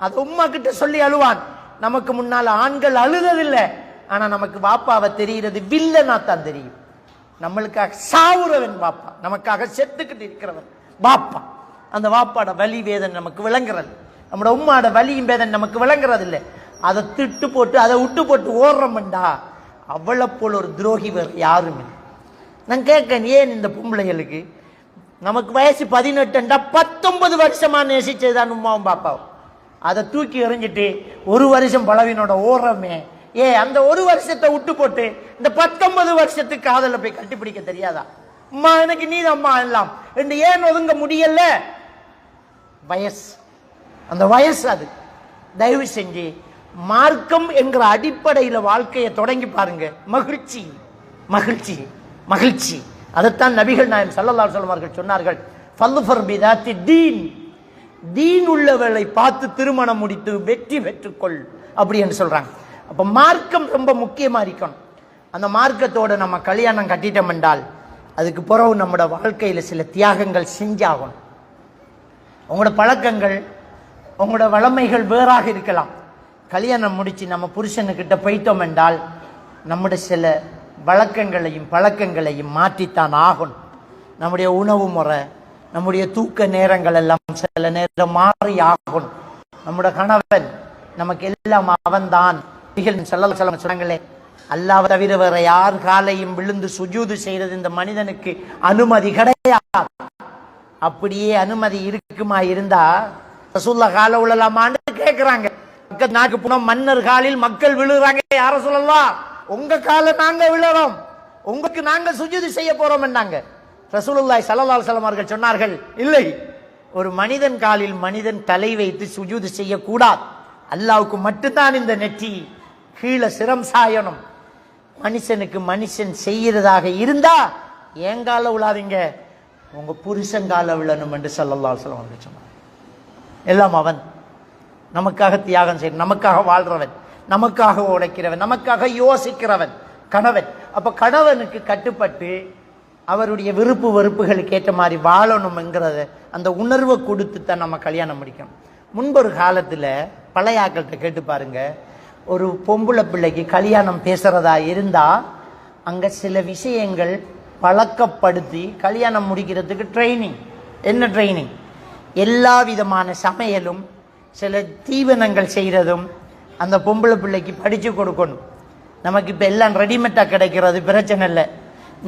அது உம்மா கிட்ட சொல்லி அழுவான். நமக்கு முன்னால ஆண்கள் அழுததில்லை, ஆனா நமக்கு வாப்பாவை தெரிகிறது வில்லனா தான் தெரியும். நம்மளுக்காக சாவுறவன் பாப்பா, நமக்காக செத்துக்கிட்டு இருக்கிறவன் பாப்பா. அந்த வாப்பாட வலி வேதனை நமக்கு விளங்குறது, நம்மட உம்மாட வலியும் வேதனை நமக்கு விளங்குறது இல்லை. அதை திட்டு போட்டு அதை விட்டு போட்டு ஓடுறோம்டா, அவளை போல ஒரு துரோகி வேறு யாருமே. நான் கேட்கேன், ஏன் இந்த பொம்பளைகளுக்கு நமக்கு வயசு 18 19 வருஷமா நேசிச்சதுதான் உமாவும் பாப்பாவும், அதை தூக்கி எறிஞ்சிட்டு ஒரு வருஷம் பலவீனோட ஓடுறோமே. அந்த ஒரு வருஷத்தை விட்டு போட்டு இந்த 19 வருஷத்துக்கு காதல போய் கட்டிப்பிடிக்க தெரியாதா? அம்மா எனக்கு நீ அம்மா எல்லாம் என்று ஏன் ஒதுங்க முடியல? வயசு, அந்த வயசு. அது தயவு செஞ்சு மார்க்கம் என்கிற அடிப்படையில் வாழ்க்கையை தொடங்கி பாருங்க. மகிழ்ச்சி மகிழ்ச்சி மகிழ்ச்சி. அதைத்தான் நபிகள் நாயகம் ஸல்லல்லாஹு அலைஹி வஸல்லம் அவர்கள் சொன்னார்கள், ஃபல்ஃபர் பிதாத்தி தீன், தீன் உள்ளவளை பார்த்து திருமணம் முடித்து வெற்றி பெற்றுக்கொள் அப்படி என்று சொல்றாங்க. அப்ப மார்க்கம் ரொம்ப முக்கியமா இருக்கணும். அந்த மார்க்கத்தோட நம்ம கல்யாணம் கட்டிட்டோம் என்றால் அதுக்கு பிறகு நம்மளோட வாழ்க்கையில சில தியாகங்கள் செஞ்சாகணும். உங்களோட பழக்கங்கள், உங்களோட வளமைகள் வேறாக இருக்கலாம். கல்யாணம் முடிச்சு நம்ம புருஷனுக்கிட்ட போயிட்டோம் என்றால் நம்முடைய சில வழக்கங்களையும் பழக்கங்களையும் மாற்றித்தான் ஆகணும். நம்முடைய உணவு முறை, நம்முடைய தூக்க நேரங்கள் எல்லாம் சில நேரம் மாறி ஆகணும். நம்முடைய கணவன் நமக்கு எல்லாம் அவன்தான். சொன்னாங்களே, அல்லாஹ் தவிர வேற யார் காலையும் விழுந்து சுஜூது செய்யறது இந்த மனிதனுக்கு அனுமதி கிடையாது. அப்படியே அனுமதி இருக்குமா இருந்தா ரசூலுல்லாஹ் கால உலமான்னு கேட்கிறாங்க. நாக்கு புனம் மன்னர் காலில் மக்கள் விழுறாங்க, யார சொல்லலாம் உங்க கால நாங்க விழுறோம், உங்களுக்கு நாங்க சுஜூது செய்ய போறோம் என்றாங்க. ரசூலுல்லாஹி ஸல்லல்லாஹு அலைஹி வஸல்லம் அவர்கள் சொன்னார்கள், இல்லை, ஒரு மனிதன் காலில் மனிதன் தலை வைத்து சுஜூது செய்யக்கூடாது. அல்லாஹ்வுக்கு மட்டும்தான் இந்த நெற்றி கீழே சிரம் சாயணும். மனுஷனுக்கு மனுஷன் செய்யறதாக இருந்தா ஏங்கால விழாதீங்க, உங்க புருஷங்கால விழணும் என்று ஸல்லல்லாஹு அலைஹி வஸல்லம் அவர்கள் சொன்னார். எல்லாம் அவன் நமக்காக தியாகம் செய்ய, நமக்காக வாழ்றவன், நமக்காக உழைக்கிறவன், நமக்காக யோசிக்கிறவன் கணவன். அப்ப கணவனுக்கு கட்டுப்பட்டு அவருடைய விருப்பு வெறுப்புகளுக்கு ஏற்ற மாதிரி வாழணும்ங்கிறத அந்த உணர்வை கொடுத்து தான் நம்ம கல்யாணம் முடிக்கணும். முன்பொரு காலத்தில் பழைய ஆக்கள்கிட்ட கேட்டு பாருங்க, ஒரு பொம்பளை பிள்ளைக்கு கல்யாணம் பேசுறதா இருந்தா அங்க சில விஷயங்கள் பழக்கப்படுத்தி கல்யாணம் முடிக்கிறதுக்கு ட்ரைனிங். என்ன ட்ரைனிங்? எல்லா விதமான சமையலும் சில தீவனங்கள் செய்கிறதும் அந்த பொம்பளை பிள்ளைக்கு படித்து கொடுக்கணும். நமக்கு இப்போ எல்லாம் ரெடிமேடாக கிடைக்கிறது, பிரச்சனை இல்லை.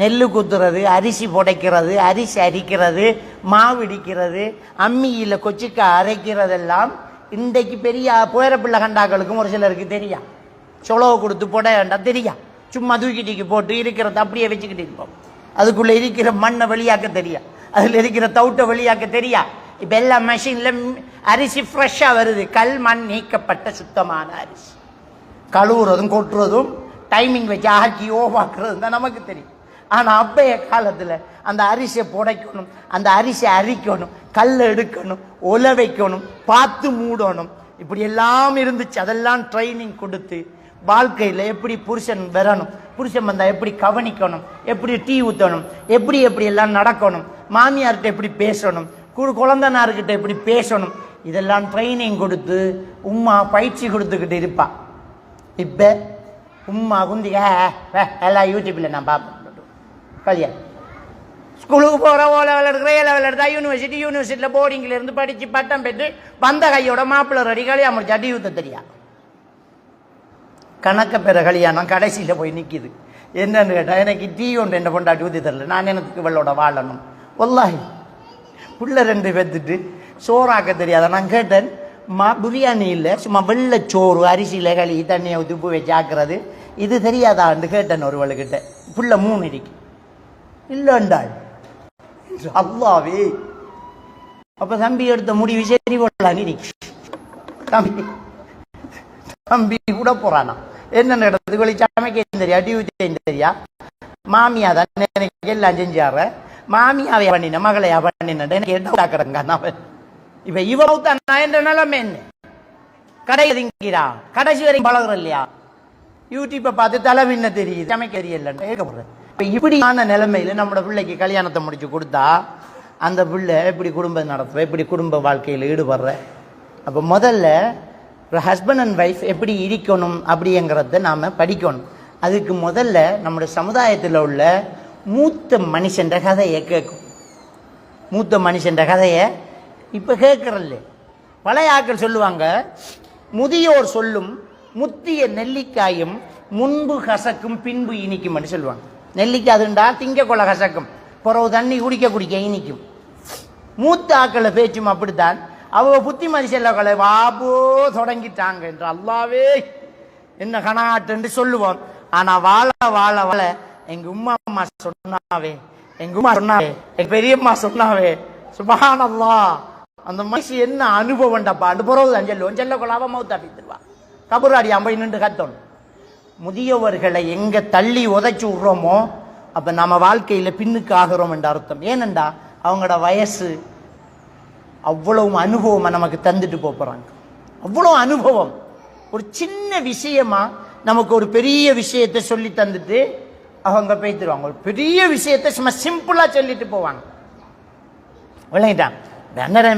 நெல் குத்துறது, அரிசி புடைக்கிறது, அரிசி அரிக்கிறது, மாவு இடிக்கிறது, அம்மியில் கொச்சிக்க அரைக்கிறதெல்லாம் இன்றைக்கு பெரிய புயர பிள்ளை கண்டாக்களுக்கும் ஒரு சிலருக்கு தெரியா. சொலவு கொடுத்து புட வேண்டாம் தெரியா, சும்மா தூக்கிட்டிக்கு போட்டு இருக்கிறத அப்படியே வச்சுக்கிட்டு இருப்போம். அதுக்குள்ளே இருக்கிற மண்ணை வெளியாக்க தெரியா, அதில் இருக்கிற தவுட்டை வெளியாக்க தெரியா. இப்போ எல்லாம் மெஷினில் அரிசி ஃப்ரெஷ்ஷாக வருது, கல் மண் நீக்கப்பட்ட சுத்தமான அரிசி. கழுவுறதும் கொட்டுறதும் டைமிங் வச்சு ஆக்கி ஓவாக்குறதும் தான் நமக்கு தெரியும். ஆனால் அப்பைய காலத்தில் அந்த அரிசியை புடைக்கணும், அந்த அரிசியை அரிக்கணும், கல் எடுக்கணும், ஒல வைக்கணும், பார்த்து மூடணும், இப்படி எல்லாம் இருந்துச்சு. அதெல்லாம் ட்ரைனிங் கொடுத்து வாழ்க்கையில் எப்படி புருஷன் வரணும், புருஷன் வந்தால் எப்படி கவனிக்கணும், எப்படி டீ ஊற்றணும், எப்படி எப்படி எல்லாம் நடக்கணும், மாமியார்கிட்ட எப்படி பேசணும், குழந்தனார்கிட்ட எப்படி பேசணும், இதெல்லாம் ட்ரைனிங் கொடுத்து உம்மா பயிற்சி கொடுத்துக்கிட்டு இருப்பா. இப்போ உம்மா குந்தி எல்லாம் யூடியூப்பில் நான் பார்ப்பேன். கல்யாணம் ஸ்கூலுக்கு போகிற ஓ லெவல் எடுக்கிற, ஏ லெவல் எடுத்தா யூனிவர்சிட்டியில் போர்டிங்கில் இருந்து படித்து பட்டம் பெற்று வந்த கையோட மாப்பிள்ளை ரெடி கல்யாணம் முடிச்சு அடி ஊற்ற தெரியா. கணக்க பெற கல்யாணம் கடைசியில் போய் நிற்கிது. என்னன்னு கேட்டால், எனக்கு டீ ஒன்று என்ன கொண்டாட்டி ஊற்றி தரல, நான் எனக்கு இவளோட வாழணும். ஒல்லாஹி புள்ள 2 பேத்துட்டு சோறாக்க தெரியாத. நான் கேட்டேன், பிரியாணி இல்லை, சும்மா வெள்ளை சோறு அரிசியில் களி தண்ணியை ஊற்றி உப்பு வச்சு ஆக்குறது, இது தெரியாதான்னு கேட்டேன் ஒருவளுக்கிட்ட. புள்ள 3 இருக்கு இல்லைண்டாள். அல்லாவே அப்ப தம்பி எடுத்த முடிவு சரி போடலாம். தம்பி தம்பி கூட போறானா, என்ன நடந்தது வெளி சமைக்க தெரியா, டிவி தெரியா, மாமியா தான் எனக்கு எல்லாம் செஞ்சாரு, மாமியாவை பண்ணின மகளையா பண்ணின எனக்கு என்ன. இப்ப இவன் என்ற நிலைமை என்ன? கடை திங்கிறா, கடைசி வரைக்கும் பழகுற இல்லையா, யூடியூப்பை பார்த்து தலைவின்ன தெரியுது, சமைக்க தெரியலன்னு கேட்கப்படுறேன். இப்ப இப்படியான நிலைமையில நம்மளோட பிள்ளைக்கு கல்யாணத்தை முடிச்சு கொடுத்தா அந்த பிள்ளை எப்படி குடும்பம் நடத்துவ, எப்படி குடும்ப வாழ்க்கையில் ஈடுபடுற, அப்போ முதல்ல ஒரு ஹஸ்பண்ட் அண்ட் ஒய்ஃப் எப்படி இருக்கணும் அப்படிங்கிறத நாம் படிக்கணும். அதுக்கு முதல்ல நம்முடைய சமுதாயத்தில் உள்ள மூத்த மனுஷன்ற கதையை கேட்கும். மூத்த மனுஷன்ற கதையை இப்போ கேட்குறல்ல. பழைய ஆட்கள் சொல்லுவாங்க, முதியோர் சொல்லும் முத்திய நெல்லிக்காயும் முன்பு கசக்கும் பின்பு இனிக்கும்னு சொல்லுவாங்க. நெல்லிக்காய் அதுண்டா திங்க கொள்ள கசக்கும், பிறகு தண்ணி குடிக்க குடிக்க இனிக்கும். மூத்த ஆக்களை பேச்சும் அப்படித்தான். அவங்க புத்திமதி செல்லக்களை வாபோ தொடங்கிட்டாங்க என்று அல்லாவே என்ன கனாட்டுன்னு சொல்லுவோம். ஆனா வாழ வாழ வாழ எங்க உம்மா அம்மா சொன்னாவே, எங்க உம்மா சொன்னாவே, எங்க பெரியம்மா சொன்னாவே, சுப்ஹானல்லாஹ், அந்த மனுஷன் என்ன அனுபவம்டாப்பா அந்த பிறகு தான் சொல்லுவோம். செல்ல கொள்ளாம மௌத்தா பித்துருவா, கபூராடி அம்பை நின்று கத்தணும். முதியவர்களை எங்க தள்ளி உதைச்சு விடுறோமோ அப்ப நம்ம வாழ்க்கையில பின்னுக்கு ஆகிறோம் என்ற அர்த்தம். ஏனென்றா அவங்களோட வயசு அவ்வளவு அனுபவமா நமக்கு தந்துட்டு போறாங்க. அவ்வளவு அனுபவம். ஒரு சின்ன விஷயமா நமக்கு ஒரு பெரிய விஷயத்தை சொல்லி தந்துட்டு அவங்க பேத்துருவாங்க. ஒரு பெரிய விஷயத்தை சும்மா சிம்பிளா சொல்லிட்டு போவாங்க. விளங்கிட்டான்.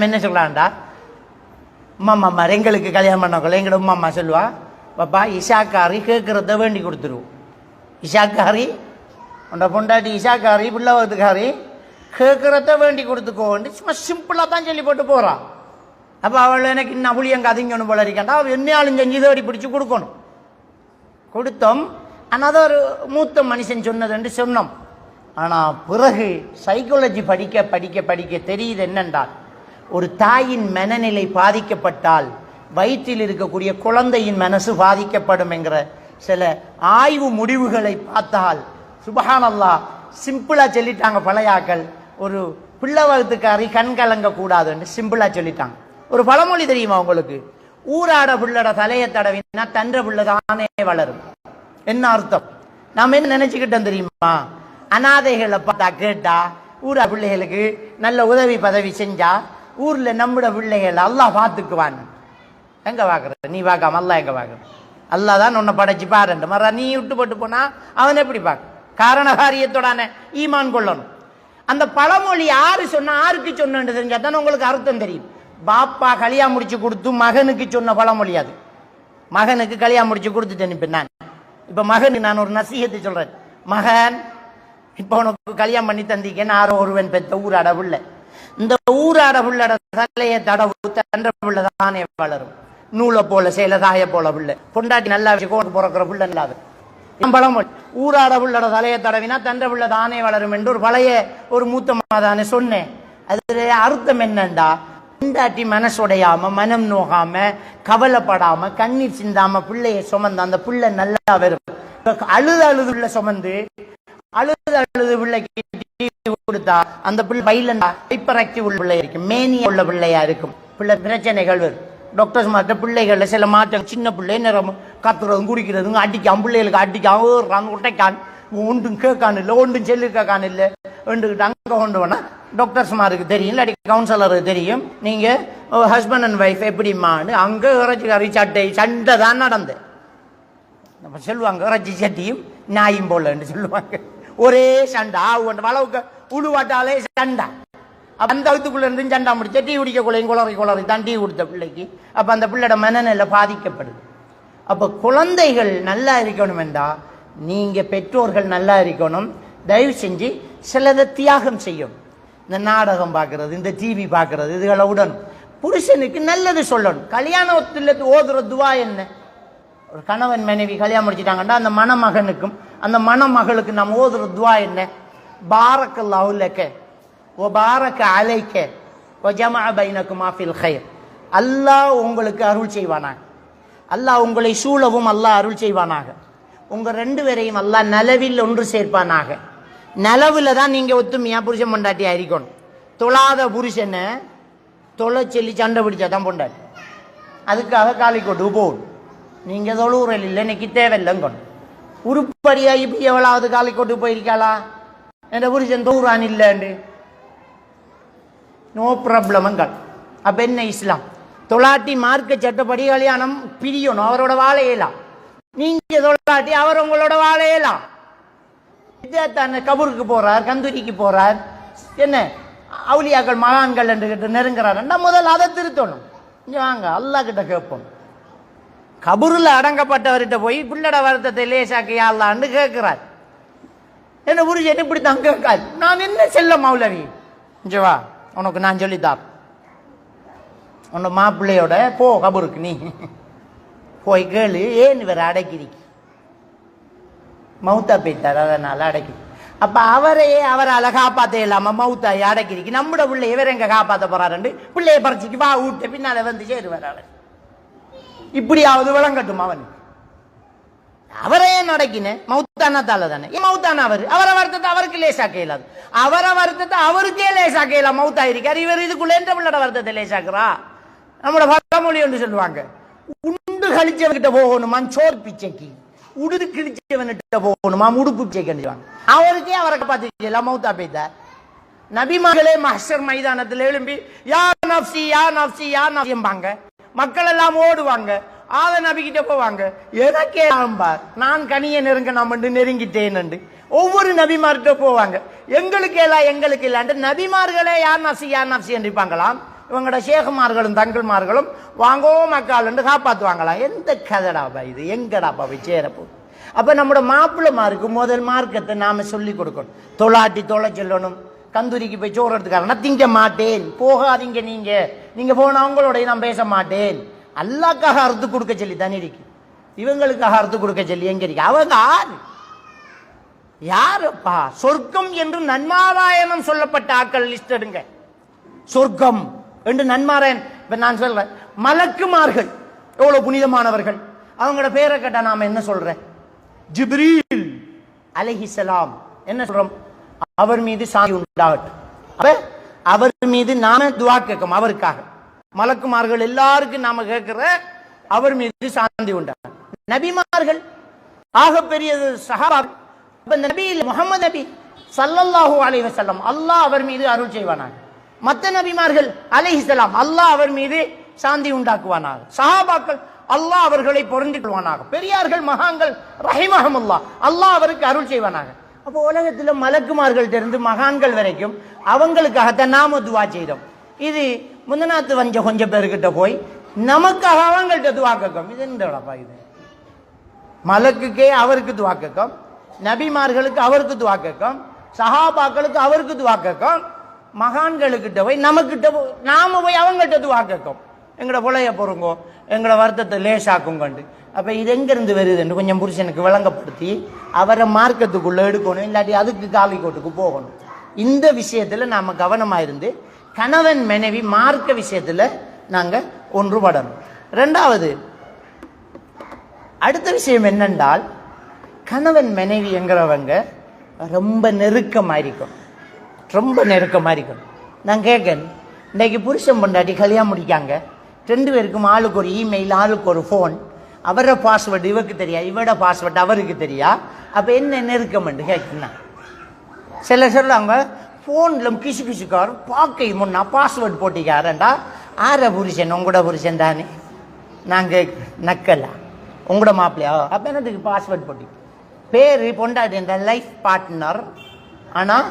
என்ன சொல்லலாம்டா, உம்மா எங்களுக்கு கல்யாணம் பண்ண எங்களோட உம்மா அம்மா சொல்லுவா, பாப்பா இஷாக்காரி கேட்கறத வேண்டி கொடுத்துருவோம். இஷாக்காரி உண்ட பொண்டாட்டி இஷாக்காரி பிள்ளைவத்துக்காரி கேட்கறத வேண்டி கொடுத்துக்கோன்னு சும்மா சிம்பிளா தான் சொல்லி போட்டு போறா. அப்ப அவள் எனக்கு இன்னும் புளியங்க அதிங்கணும் போல இருக்காண்டா, அவள் என்னையாலும் செஞ்சு தேடி பிடிச்சு கொடுக்கணும். கொடுத்தோம். ஆனால் அதை ஒரு மூத்த மனுஷன் சொன்னதுன்னு சொன்னோம். ஆனால் பிறகு சைக்காலஜி படிக்க படிக்க படிக்க தெரியுது என்னென்றால், ஒரு தாயின் மனநிலை பாதிக்கப்பட்டால் வயிற்றில் இருக்கக்கூடிய குழந்தையின் மனசு பாதிக்கப்படும் என்கிற சில ஆய்வு முடிவுகளை பார்த்தால் சுப்ஹானல்லாஹ் சிம்பிளா சொல்லிட்டாங்க பழையாக்கள். ஒரு பிள்ளை வகுத்துக்காரி கண் கலங்க கூடாதுன்னு சிம்பிளா சொல்லிட்டாங்க. ஒரு பழமொழி தெரியுமா உங்களுக்கு? ஊராட பிள்ளட தலையை தடவினா தன்ற பிள்ளை தானே வளரும். என்ன அர்த்தம்? நாம என்ன நினைச்சுக்கிட்டோம் தெரியுமா? அனாதைகளை பார்த்தா கேட்டா ஊரா பிள்ளைகளுக்கு நல்ல உதவி பதவி செஞ்சா ஊர்ல நம்முட பிள்ளைகள் அல்லாஹ் பார்த்துக்குவான். எங்க பாக்குற நீ பார்க்காம அல்லா எங்க பாக்குற? அல்லா தான் உன்னை படைச்சு பாருண்டு மற நீ விட்டு போட்டு போனா அவன் எப்படி பார்க்க? காரணகாரியத்தோடான ஈமான் கொள்ளணும். அந்த பழமொழி யாரு சொன்னா யாருக்கு சொன்னு தெரிஞ்சா தானே உங்களுக்கு அர்த்தம் தெரியும். பாப்பா கல்யாணம் முடிச்சு கொடுத்து மகனுக்கு சொன்ன பழமொழி அது. மகனுக்கு கல்யாணம் முடிச்சு கொடுத்துட்டேன். இப்ப நான் மகனுக்கு நான் ஒரு நசீகத்தை சொல்றேன். மகன், இப்ப உனக்கு கல்யாணம் பண்ணி தந்திக்கேன்னு ஆரோ ஒருவன் பெற்ற ஊராட புள்ள. இந்த ஊராட புள்ளட தலையை தடவு தன்ற புள்ள தானே வளரும். நூலை போல சேல தாய போல புள்ள. பொண்டாட்டி நல்லா கோட்டு பிறக்கிற புள்ள இல்லாது பழமொழி. ஊராட புள்ளட தலையை தடவினா தன்ற புள்ள தானே வளரும் என்று ஒரு பழைய ஒரு மூத்தமா தானே சொன்னேன். அது அர்த்தம் என்னண்டா, பொண்டாட்டி மனசுடையாம மனம் நோகாம கவலைப்படாம கண்ணீர் சிந்தாம பிள்ளைய சுமந்த அந்த பிள்ளை நல்லா வரும். அழுது அழுது உள்ள சுமந்து அழுது அழுது பிள்ளைக்கு கொடுத்தா அந்த பிள்ளை பைலண்டா ஹைப்பர் ஆக்டிவ் உள்ள பிள்ளையா இருக்கும், மேனியா உள்ள பிள்ளையா இருக்கும். பிள்ளை பிரச்சனைகள் வரும். டாக்டர்ஸ் மாற்ற பிள்ளைகள்ல சில மாற்றம். சின்ன பிள்ளை நேரம் கத்துறதும் குடிக்கிறதும் அடிக்கான், பிள்ளைகளுக்கு அடிக்கான் ஏறான் உட்டைக்கான், ஒன்றும் கேட்கான் இல்லை ஒன்றும் செல்லிருக்கான் இல்லை வேண்டுகிட்டு அங்கே கொண்டு வேணா டாக்டர்ஸ்மாருக்கு தெரியும், இல்லாட்டி கவுன்சிலருக்கு தெரியும். நீங்க ஹஸ்பண்ட் அண்ட் ஒய்ஃப் எப்படிமான்னு அங்க இறைச்சி கறி சண்டை தான் நடந்து சொல்லுவாங்க. இறைச்சி சட்டியும் நாயும் போலன்னு சொல்லுவாங்க. ஒரே சண்டை வளவுக்கு உழுவாட்டாலே சண்டை. அந்த அழுத்துக்குள்ள இருந்து சண்டா முடிச்ச டீ குடிக்க குளறி தான் டீ கொடுத்த பிள்ளைக்கு. அப்ப அந்த பிள்ளையோட மனநிலை பாதிக்கப்படுது. அப்ப குழந்தைகள் நல்லா இருக்கணும் என்றா நீங்க பெற்றோர்கள் நல்லா இருக்கணும். தயவு செஞ்சு சிலதை தியாகம் செய்யும். இந்த நாடகம் பார்க்கறது, இந்த டிவி பார்க்கறது, இதுகளை உடனும். புருஷனுக்கு நல்லது சொல்லணும். கல்யாணத்தில் ஓதுற துவா என்ன? ஒரு கணவன் மனைவி கல்யாணம் முடிச்சிட்டாங்கன்னா அந்த மணமகனுக்கும் அந்த மணமகளுக்கு நம்ம ஓதுற துவா என்ன? பாரக்கல்லாஹு லக வ பாரக அலைக வ ஜமஅ பைனகுமா ஃபில் கைர். அல்லாஹ் உங்களுக்கு அருள் செய்வானாக. அல்லாஹ் உங்களை சூழவும் அல்லாஹ் அருள் செய்வானாக. உங்க ரெண்டு பேரையும் அல்லாஹ் நலவில் ஒன்று சேர்ப்பானாக. நலவுல தான் நீங்க ஒத்துமையா புருஷன் பொண்டாட்டியா இருக்கணும். தொழாத புருஷனை தொலை சொல்லி சண்டை பிடிச்சா தான் பொண்டாட்டி. அதுக்காக காலிக்கோட்டு போகணும். நீங்க தொழுவுறல் இல்லை, இன்னைக்கு தேவையில்லைங்கணும். உருப்படியா இப்படி எவ்வளவு காலிக்கோட்டு போயிருக்காளா? என் புருஷன் தொழுறான் இல்லைண்டு நோ ப்ராப்ளம்ங்கள். அப்ப என்ன இஸ்லாம்? தொலாட்டி மார்க்க சட்டப்படி கல்யாணம் பிரியணும், அவரோட வாழையலாம். நீங்க தொலாட்டி அவர் உங்களோட வாழையலாம். கபூருக்கு போறார், கந்தூரிக்கு போறார், என்ன அவுலியாக்கள் மகான்கள் என்று நெருங்குறார். முதல்ல அதை திருத்தணும். வாங்க அல்லாஹ் கிட்ட கேட்போம். கபூரில் அடங்கப்பட்டவர்கிட்ட போய் பிள்ளட வருத்தத்தை லேசாக்கியா அல்லான்னு கேட்கிறார். என்ன புரிஞ்சு இப்படி தான் கேட்காது. நான் என்ன செல்ல மௌலவி வா உனக்கு நான் சொல்லித்தார். உன்னை மாப்பிள்ளையோட போ கபூருக்கு, நீ போய் கேளு ஏன் இவர் அடக்கிறிக்கு மௌத்தா போய்த்தார் அதனால அடக்கி. அப்ப அவரால் காப்பாற்ற இல்லாம மௌத்தாய் அடக்கிறிக்கு நம்மட பிள்ளை இவர் எங்க காப்பாற்ற போறாரு பிள்ளைய பறிச்சுக்கு வா ஊட்ட பின்னால வந்து சேருவார் அவர். இப்படியாவது விளங்கட்டும் அவனுக்கு. அவரே நடக்கின மௌத்தானத்தால தானே மௌத்தான அவரை வருத்தத்தை அவருக்கு லேசாக்க இயலாது. அவரை வருத்தத்தை அவருக்கே லேசாக்க இயலாம். மௌத்தா இருக்காரு இவர் இதுக்குள்ள என்ற பிள்ளட வருத்தத்தை லேசாக்குறா. நம்மளோட பழமொழி ஒன்று சொல்லுவாங்க, உண்டு கழிச்சவன்கிட்ட போகணுமா சோர் பிச்சைக்கு, உடுது கிழிச்சவன்கிட்ட போகணுமா உடுப்பு பிச்சைக்கு. அவருக்கே அவரை காப்பாத்திக்கலாம் மௌத்தா போய்த்தார். நபிமார்களே மஹ்ஷர் மைதானத்தில் எழும்பி யா நஃப்சி யா நஃப்சி யா நஃப்சிம்பாங்க. மக்கள் எல்லாம் ஓடுவாங்க. ஆத நபி கிட்ட போவாங்க, எனக்கே ஆம்பார் நான் கனியை நெருங்க நான் நெருங்கிட்டேன். ஒவ்வொரு நபிமார்கிட்ட போவாங்க, எங்களுக்கு இல்லாண்டு நபிமார்களே யார் நப்சி யார் நப்சி என்றிப்பாங்களாம். இவங்களோட சேகமார்களும் தங்கள்மார்களும் வாங்கோ மக்கள் என்று காப்பாற்றுவாங்களாம். எந்த கதடாப்பா இது, எங்கடாப்பா போய் சேரப்போ. அப்ப நம்மளோட மாப்பிள்ளைமாருக்கு முதல் மார்க்கத்தை நாம சொல்லி கொடுக்கணும். தொலாட்டி தொலை சொல்லணும். கந்தூரிக்கு போய் சோறு எடுத்துக்காரனா திங்க மாட்டேன், போகாதீங்க, நீங்க போன அவங்களோட நான் பேச மாட்டேன். அல்லாக்காக அறுத்து கொடுக்க சொல்லி தனி இருக்கு, இவங்களுக்காக அறுத்து கொடுக்க சொல்லி எங்க இருக்கு. அவங்க யாருப்பா? சொர்க்கம் என்று நன்மாராயணம் சொல்லப்பட்ட ஆக்கள் லிஸ்ட் எடுங்க. சொர்க்கம் என்று நன்மாராயணன். இப்ப நான் சொல்றேன், மலக்குமார்கள் எவ்வளவு புனிதமானவர்கள். அவங்களோட பேரை கேட்டா நாம என்ன சொல்றேன்? ஜிப்ரீல் அலைஹிஸ்ஸலாம். என்ன சொல்றோம்? அவர் மீது சாந்தி உண்டாகட்டும். அவர் மீது நாம துஆ கேட்கும். அவருக்காக மலக்குமார்கள் எல்லாருக்கும் நாம கேட்கிற அவர் மீது சாந்தி உண்டாகும். நபிமார்கள் ஆக பெரிய சஹாபா. நபி முஹம்மது நபி ஸல்லல்லாஹு அலைஹி வஸல்லம் அல்லாஹ் அவர் மீது அருள் செய்வானாக. மற்ற நபிமார்கள் அலைஹிஸ்ஸலாம் அல்லாஹ் அவர் மீது சாந்தி உண்டாக்குவானாக. சஹாபாக்கள் அல்லாஹ் அவர்களை பொருந்திக் கொள்வானாக. பெரியார்கள் மகான்கள் ரஹிமஹுமுல்லாஹ் அல்லாஹ் அவருக்கு அருள் செய்வானாக. அப்போ உலகத்தில் மலக்குமார்கள் தெரிந்து மகான்கள் வரைக்கும் அவங்களுக்காகத்தான் நாம துவா செய்தோம். இது முந்தநாத்து வஞ்ச கொஞ்சம் பேருக்கிட்ட போய் நமக்காக அவங்கள்ட்ட துவா கேட்கும். இது என்னப்பா இது? மலக்குக்கே அவருக்கு துவா கேட்கும், நபிமார்களுக்கு அவருக்கு துவா கேட்கும், சஹாபாக்களுக்கு அவருக்கு துவா கேட்கும், மகான்களுக்கிட்ட போய் நமக்கிட்ட நாம போய் அவங்கள்ட்ட துவா கேட்கும். எங்களோட புலைய பொறுங்கோ, எங்களோட வருத்தத்தை லேசாக்கும் கண்டு. அப்போ இது எங்கேருந்து வருதுன்னு கொஞ்சம் புருஷனுக்கு விளங்கப்படுத்தி அவரை மார்க்கத்துக்குள்ளே எடுக்கணும். இல்லாட்டி அதுக்கு காலிக்கோட்டுக்கு போகணும். இந்த விஷயத்தில் நாம் கவனமாக இருந்து கணவன் மனைவி மார்க்க விஷயத்தில் நாங்கள் ஒன்றுபடணும். ரெண்டாவது அடுத்த விஷயம் என்னென்றால், கணவன் மனைவி என்கிறவங்க ரொம்ப நெருக்கமாக இருக்கும். ரொம்ப நெருக்கமாக இருக்கும். நான் கேட்கேன், இன்றைக்கு புருஷன் பொண்டாட்டி கல்யாணம் முடிக்காங்க, 2 பேருக்கும் ஆளுக்கு ஒரு இமெயில், ஆளுக்கு ஒரு ஃபோன். அவரோட பாஸ்வேர்டு இவருக்கு தெரியா, இவரோட பாஸ்வேர்டு அவருக்கு தெரியா. அப்போ என்ன நெருக்கம் என்று கேட்கணும். சில சொல்லுவாங்க, ஃபோனில் கிசு கிசுக்கார் பார்க்க முன்னா பாஸ்வேர்டு போட்டிக்காரண்டா. ஆற புருஷன் உங்களோட புருஷன் தானே. நாங்கள் நக்கலா உங்களோட மாப்பிள்ளையா? அப்போ என்னதுக்கு பாஸ்வேர்டு போட்டி? பேர் பொண்டாட்டி என்ற லைஃப் பார்ட்னர், ஆனால்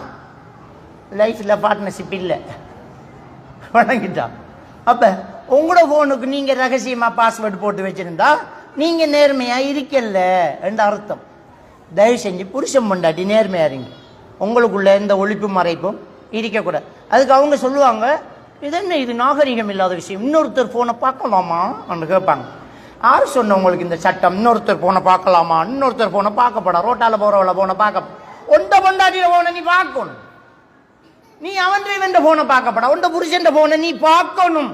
லைஃப்பில் பார்ட்னர்ஷிப் இல்லை. வணங்கிட்டா. அப்போ உங்களோட ஃபோனுக்கு நீங்கள் ரகசியமாக பாஸ்வேர்டு போட்டு வச்சுருந்தா நீங்கள் நேர்மையாக இருக்கல என்ற அர்த்தம். தயவு செஞ்சு புருஷன் பொண்டாட்டி நேர்மையாக இருங்க. உங்களுக்குள்ள எந்த ஒழிப்பு மறைப்பும் இருக்கக்கூடாது. அதுக்கு அவங்க சொல்லுவாங்க, இது என்ன, இது நாகரிகம் இல்லாத விஷயம், இன்னொருத்தர் ஃபோனை பார்க்கலாமா என்று கேட்பாங்க. யார் சொன்ன உங்களுக்கு இந்த சட்டம்? இன்னொருத்தர் ஃபோனை பார்க்கலாமா? இன்னொருத்தர் ஃபோனை பார்க்கப்படா. ரோட்டால் போகிறவள ஃபோனை பார்க்க, ஒன்ற பொண்டாட்டியில் ஃபோனை நீ பார்க்கணும். நீ அவன் இவன் ஃபோனை பார்க்கப்படா, ஒன்ற புருஷன் ஃபோனை நீ பார்க்கணும்.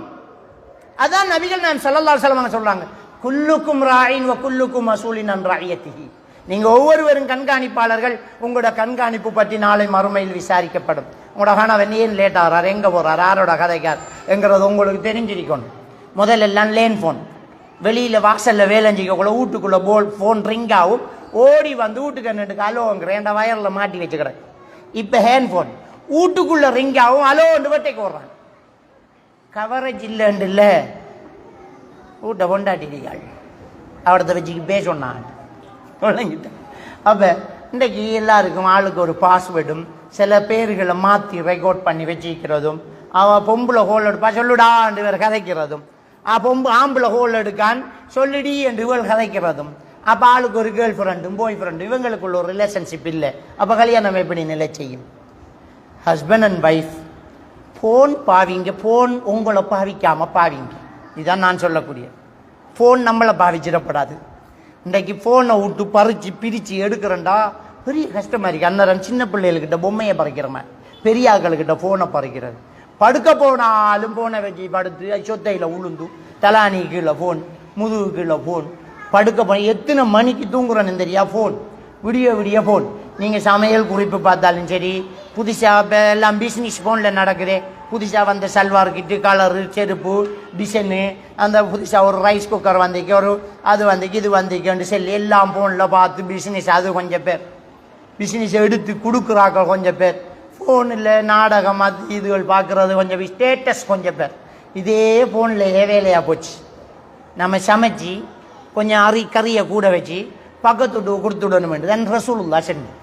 அதான் நபிகள் நான் ஸல்லல்லாஹு அலைஹி வஸல்லம் சொல்றாங்க, குல்லுக்கும் ராயின் வ குல்லுக்கும் மஸூலின் அன் ரஅய்யத்திஹி. நீங்க ஒவ்வொருவரும் கண்காணிப்பாளர்கள். உங்களோட கண்காணிப்பு பற்றி நாளை மறுமையில் விசாரிக்கப்படும். உங்களோட கணவன் ஏன் லேட் ஆகிறார், எங்க போறார், யாரோட கதைக்கார் என்கிறது உங்களுக்கு தெரிஞ்சிருக்கணும். முதல்ல எல்லாம் லேன் ஃபோன். வெளியில வாசல்ல வேலைஞ்சிக்கக்குள்ள வீட்டுக்குள்ள ஃபோன் ரிங் ஆகும். ஓடி வந்து வீட்டுக்கு என்னட்டு அலோங்கிற வயர்ல மாட்டி வச்சுக்கிறேன். இப்ப ஹேண்ட் ஃபோன் வீட்டுக்குள்ள ரிங் ஆகும், அலோ ஒன்று வெட்டைக்கு வர்றான். கவரேஜ் இல்லைன்னு இல்லை, வீட்டை கொண்டாட்டிகள் அவடத்தை வச்சுக்கு பேசொன்னான். அப்போ இன்றைக்கு எல்லாருக்கும் ஆளுக்கு ஒரு பாஸ்வேர்டும் சில பேர்களை மாற்றி ரெக்கார்ட் பண்ணி வச்சுக்கிறதும், அவன் பொம்பளை ஹோல் எடுப்பா சொல்லுடாண்டு வேறு கதைக்கிறதும், அப்போ ஆம்பளை ஹோல் எடுக்கான் சொல்லிடி என்று இவள் கதைக்கிறதும், அப்போ ஆளுக்கு ஒரு கேர்ள் ஃப்ரெண்டும் பாய் ஃப்ரெண்டும், இவங்களுக்குள்ள ஒரு ரிலேஷன்ஷிப் இல்லை. அப்போ கல்யாணம் எப்படி நிலை செய்யும்? ஹஸ்பண்ட் அண்ட் ஒய்ஃப் ஃபோன் பாவிங்க, ஃபோன் உங்களை பாவிக்காமல் பாவிங்க. இதுதான் நான் சொல்லக்கூடிய. ஃபோன் நம்மளை பாவிச்சிடப்படாது. இன்றைக்கு ஃபோனை விட்டு பறித்து பிரித்து எடுக்கிறேன்டா பெரிய கஷ்டமாக இருக்குது. அன்னரம் சின்ன பிள்ளைகள்கிட்ட பொம்மையை பறிக்கிறோமே, பெரிய ஆட்கள்கிட்ட ஃபோனை பறிக்கிறது. படுக்க போனாலும் ஃபோனை வச்சு படுத்து சொத்தையில் உளுந்து தலானி கீழே ஃபோன், முதுகு கீழே ஃபோன், படுக்க போன எத்தனை மணிக்கு தூங்குறேன்னு தெரியா ஃபோன், விடிய விடிய ஃபோன். நீங்கள் சமையல் குறிப்பு பார்த்தாலும் சரி, புதுசாக இப்போ எல்லாம் பிஸ்னஸ் ஃபோனில் நடக்குது. புதுசாக வந்த சல்வார் கிட்டு, கலரு, செருப்பு, டிசைனு, அந்த புதுசாக ஒரு ரைஸ் குக்கர் வந்திக்கு, ஒரு அது வந்திக்கு, இது வந்திக்குன்னு சொல்லி எல்லாம் ஃபோனில் பார்த்து பிஸ்னஸ். அது கொஞ்சம் பேர் பிஸ்னஸ் எடுத்து கொடுக்குறாக்கள் கொஞ்சம் பேர். ஃபோனில் நாடகம் அது இதுகள் பார்க்குறது கொஞ்சம் பேர். ஸ்டேட்டஸ் கொஞ்சம் பேர். இதே ஃபோன்லேயே வேலையாக போச்சு. நம்ம சமைச்சி கொஞ்சம் கறியை கூட வச்சு பக்கத்து விட்டு கொடுத்துடணும். தன் ரசூலுல்லா சொன்ன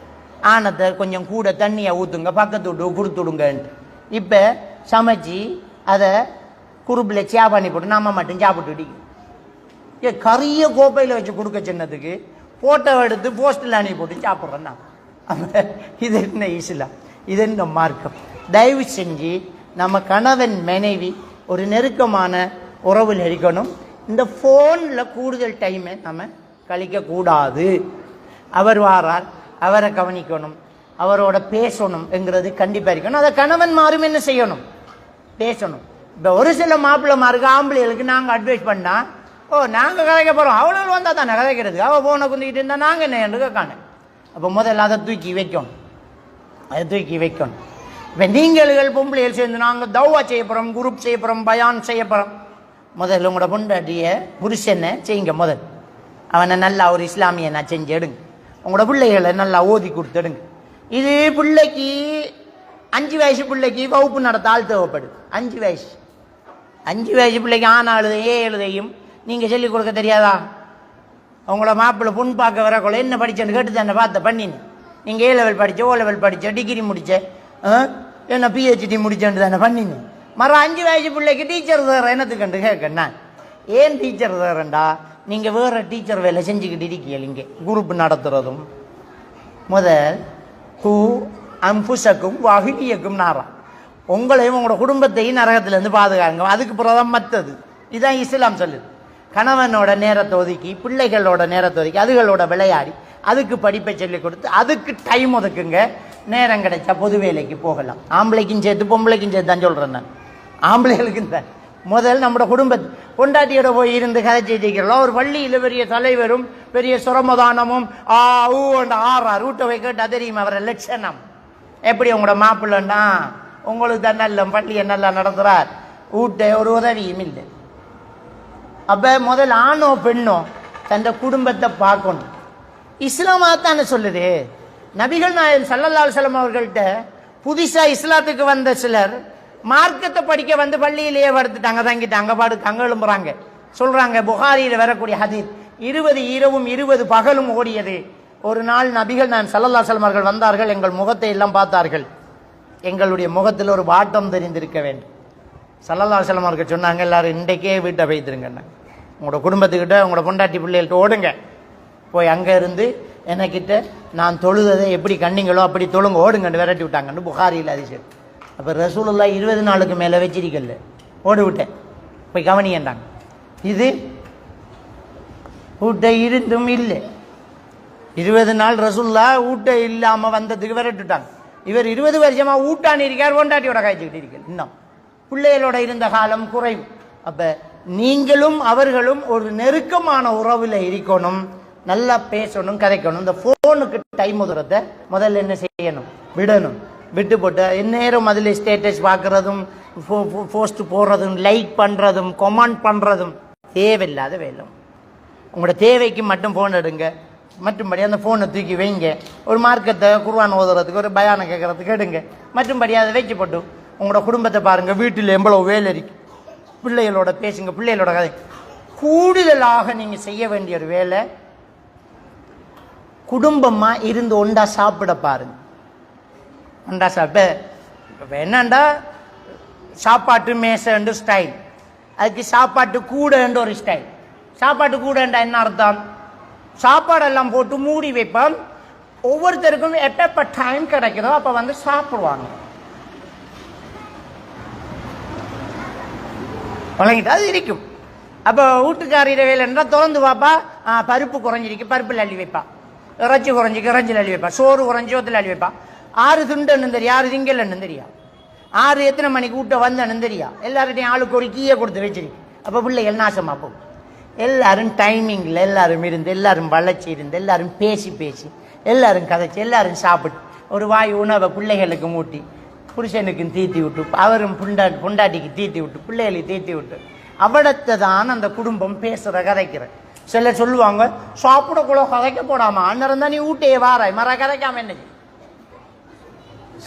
ஆனத்தை கொஞ்சம் கூட தண்ணியை ஊற்றுங்க, பக்கத்து விட்டு கொடுத்துடுங்கன்ட்டு. இப்போ சமைச்சி அதை குறுப்பில் சே பண்ணி போட்டு நம்ம மட்டும் சாப்பிட்டுடி. கறியை கோப்பையில் வச்சு கொடுக்க சின்னதுக்கு ஃபோட்டோ எடுத்து போஸ்டில் அனுப்பி போட்டு சாப்பிட்றேன்னா இது என்ன இஸ்லாம்? இது என்ன மார்க்கம்? தயவு செஞ்சு நம்ம கணவன் மனைவி ஒரு நெருக்கமான உறவில் இருக்கணும். இந்த ஃபோனில் கூடுதல் டைமை நம்ம கழிக்கக்கூடாது. அவர் வாரார், அவரை கவனிக்கணும், அவரோட பேசணும் என்கிறது கண்டிப்பாக இருக்கணும். அதை கணவன் மாறும் என்ன செய்யணும்? பேசணும். இப்போ ஒரு சில மாப்பிள்ளைமாருக்கு ஆம்பளைகளுக்கு நாங்கள் அட்வைஸ் பண்ணால், ஓ நாங்கள் கதைக்க போகிறோம், அவ்வளோ வந்தால் தானே கதைக்கிறது, அவள் ஃபோனை குந்திக்கிட்டு இருந்தால் நாங்கள் என்ன என்று கேட்கானே. அப்போ முதல்ல அதை தூக்கி வைக்கணும், அதை தூக்கி வைக்கணும். இப்போ நீங்களுகள் பொம்பளைகள் சேர்ந்து நாங்கள் தௌவா செய்ய போகிறோம், குரூப் செய்ய போகிறோம், பயான் செய்ய போகிறோம். முதல்ல உங்களோட பொண்டாட்டிய புருஷனை செய்யுங்க. முதல் அவனை நல்லா ஒரு இஸ்லாமிய நான் செஞ்சு எடுங்க. உங்களோட பிள்ளைகளை நல்லா ஓதி கொடுத்துடுங்க. இது பிள்ளைக்கு 5 வயசு பிள்ளைக்கு வகுப்பு நடத்த ஆள் தேவைப்படுது. 5 வயசு பிள்ளைக்கு ஆனாலும் எழுதையும் நீங்கள் சொல்லிக் கொடுக்க தெரியாதா? உங்களோட மாப்பிள்ளை பொண்ணு பார்க்க வரக்குள்ள என்ன படித்தேன்னு கேட்டு தானே பார்த்த பண்ணின்னு. நீங்கள் A லெவல் படித்த, O லெவல் படித்த, டிகிரி முடித்த, என்ன PhD முடிச்சேன்னு தானே பண்ணின்னு. மறு 5 வயசு பிள்ளைக்கு டீச்சர் வேறு என்னத்துக்கண்டு கேட்கண்ணா? ஏன் டீச்சர் வேறண்டா, நீங்கள் வேறு டீச்சர் வேலை செஞ்சுக்கிட்டு இருக்கீங்க. இங்கே குரூப் நடத்துகிறதும் முதல் அம்புசக்கும் வகிலியக்கும் நாரா, உங்களையும் உங்களோட குடும்பத்தையும் நரகத்திலேருந்து பாதுகாங்க. அதுக்கு பிறதான் மற்றது. இதுதான் இஸ்லாம் சொல்லுது. கணவனோட நேரத்தை ஒதுக்கி, பிள்ளைகளோட நேரத்தை ஒதுக்கி, அதுகளோட விளையாடி, அதுக்கு படிப்பை சொல்லிக் கொடுத்து, அதுக்கு டைம் ஒதுக்குங்க. நேரம் கிடைச்சா பொது வேலைக்கு போகலாம். ஆம்பளைக்கும் சேர்த்து பொம்பளைக்கும் சேர்த்து தான் சொல்கிறேன் நான். ஆம்பளைகளுக்கு தான் முதல் நம்மளோட குடும்பத்து பொண்டாட்டியோட போய் இருந்து கதைச்சிருக்கிறோம். ஒரு பள்ளியில் பெரிய தலைவரும் பெரிய சுரமதானமும் ஆறார் வீட்டை போய் கேட்டால் தெரியுமா அவரை லட்சணம் எப்படி? உங்களோட மாப்பிள்ளன்னா உங்களுக்கு தான் நல்ல பள்ளியை நல்லா நடத்துகிறார், வீட்டை ஒரு உதவியும் இல்லை. அப்போ முதல் ஆணோ பெண்ணோ தந்த குடும்பத்தை பார்க்கணும். இஸ்லாமாத்தானே சொல்லுது. நபிகள் நாயகம் ஸல்லல்லாஹு அலைஹி வஸல்லம் அவர்கள்ட்ட புதுசாக இஸ்லாத்துக்கு வந்த சிலர் மார்க்கத்தை படிக்க வந்து பள்ளியிலேயே படுத்துட்டாங்க, தங்கிட்டாங்க, படுத்தாங்க, எழும்புறாங்க. சொல்கிறாங்க, புகாரியில் வரக்கூடிய ஹதீஸ், 20 இரவும் 20 பகலும் ஓடியது. ஒரு நாள் நபிகள் நாயகம் ஸல்லல்லாஹு அலைஹி வஸல்லம் அவர்கள் வந்தார்கள். எங்கள் முகத்தை எல்லாம் பார்த்தார்கள். எங்களுடைய முகத்தில் ஒரு வாட்டம் தெரிந்திருக்க வேண்டும். ஸல்லல்லாஹு அலைஹி வஸல்லம் அவர்கள் சொன்னாங்க, எல்லாரும் இன்றைக்கே வீட்டை வைத்திருங்கண்ணா, உங்களோட குடும்பத்துக்கிட்ட உங்களோட பொண்டாட்டி பிள்ளைகள்கிட்ட ஓடுங்க, போய் அங்கே இருந்து எனக்கிட்ட நான் தொழுததை எப்படி கண்ணீங்களோ அப்படி தொழுங்க, ஓடுங்கன்னு விரட்டி விட்டாங்கன்னு புகாரியில் அதிசயம். அப்போ ரசூலுல்லாஹ் 20 நாளுக்கு மேலே வச்சிருக்கல, ஓடி விட்டேன், போய் கவனியண்டாங்க. இது ஊட்ட இருந்தும் இல்லை. 20 நாள் ரசூலுல்லாஹ் ஊட்ட இல்லாமல் வந்ததுக்கு விரட்டுட்டாங்க. இவர் 20 வருஷமாக ஊட்டான்னு இருக்கார், பொண்டாட்டியோட காய்ச்சிக்கிட்டு இருக்கார். இன்னும் பிள்ளைகளோட இருந்த காலம் குறைவு. அப்போ நீங்களும் அவர்களும் ஒரு நெருக்கமான உறவில் இருக்கணும், நல்லா பேசணும், கதைக்கணும். இந்த ஃபோனுக்கு டைம் ஒதுறத முதல்ல என்ன செய்யணும்? விடணும். விட்டு போட்டு எந்நேரம் அதில் ஸ்டேட்டஸ் பார்க்குறதும், போஸ்ட் போடுறதும், லைக் பண்ணுறதும், கமெண்ட் பண்ணுறதும் தேவையில்லாத வேலை. உங்களோட தேவைக்கு மட்டும் ஃபோன் எடுங்க, மற்றும்படி அந்த ஃபோனை தூக்கி வைங்க. ஒரு மார்க்கத்தை குர்ஆன் ஓதுறதுக்கு, ஒரு பயானை கேட்குறதுக்கு எடுங்க. மற்றும்படி அதை வச்சு போட்டு உங்களோட குடும்பத்தை பாருங்கள். வீட்டில் எவ்வளோ வேலை இருக்கு, பிள்ளைகளோட பேசுங்க, பிள்ளைகளோட கதை. கூடுதலாக நீங்கள் செய்ய வேண்டிய ஒரு வேலை, குடும்பமாக இருந்து ஒண்டா சாப்பிட பாருங்க. ஒண்டா சாப்பிட இப்போ என்னண்டா சாப்பாட்டு மேசண்டு ஸ்டைல். அதுக்கு சாப்பாட்டு கூடன்ற ஒரு ஸ்டைல். சாப்பாட்டு கூடன்றா என்ன அர்த்தம்? சாப்பாடெல்லாம் போட்டு மூடி வைப்போம். ஒவ்வொருத்தருக்கும் எப்ப டைம் கிடைக்குதோ அப்ப வந்து சாப்பிடுவாங்க. வழங்கிட்டு அது இருக்கும். அப்போ வீட்டுக்காரிட வேலை என்றால் திறந்து பாப்பா, பருப்பு குறைஞ்சிருக்கு, பருப்பில் அள்ளி வைப்பா. இறைச்சி குறைஞ்சிக்கு இறைச்சியில் அள்ளி வைப்பா. சோறு குறைஞ்சி சோத்தில் அள்ளி வைப்பா. 6 துண்டுன்னு தெரியும், 6 திங்கள்னு தெரியும், 6 எத்தனை மணிக்கு வீட்டை வந்தேன்னு தெரியும். எல்லார்கிட்டையும் ஆளுக்கு ஒரு கீயை கொடுத்து வச்சிருக்கு. அப்போ பிள்ளைகள் நாசமாக போகும். எல்லாரும் டைமிங்கில் எல்லாரும் இருந்து, எல்லாரும் வளர்ச்சி இருந்து, எல்லாரும் பேசி பேசி, எல்லாரும் கதைச்சி, எல்லாரும் சாப்பிட்டு ஒரு வாய் உணவை பிள்ளைகளுக்கு மூட்டி, புருஷனுக்கும் தீத்தி விட்டு, அவரும் பொண்டாட்டிக்கு தீத்தி விட்டு, பிள்ளைகளுக்கு தீத்தி விட்டு, அவடத்தை தான் அந்த குடும்பம் பேசுற கதைக்கிற. சிலர் சொல்லுவாங்க, சாப்பிடக்குள்ள கதைக்க போடாமா, அன்னரம் தான் நீ ஊட்டையே வாராய், மர கதைக்காம என்ன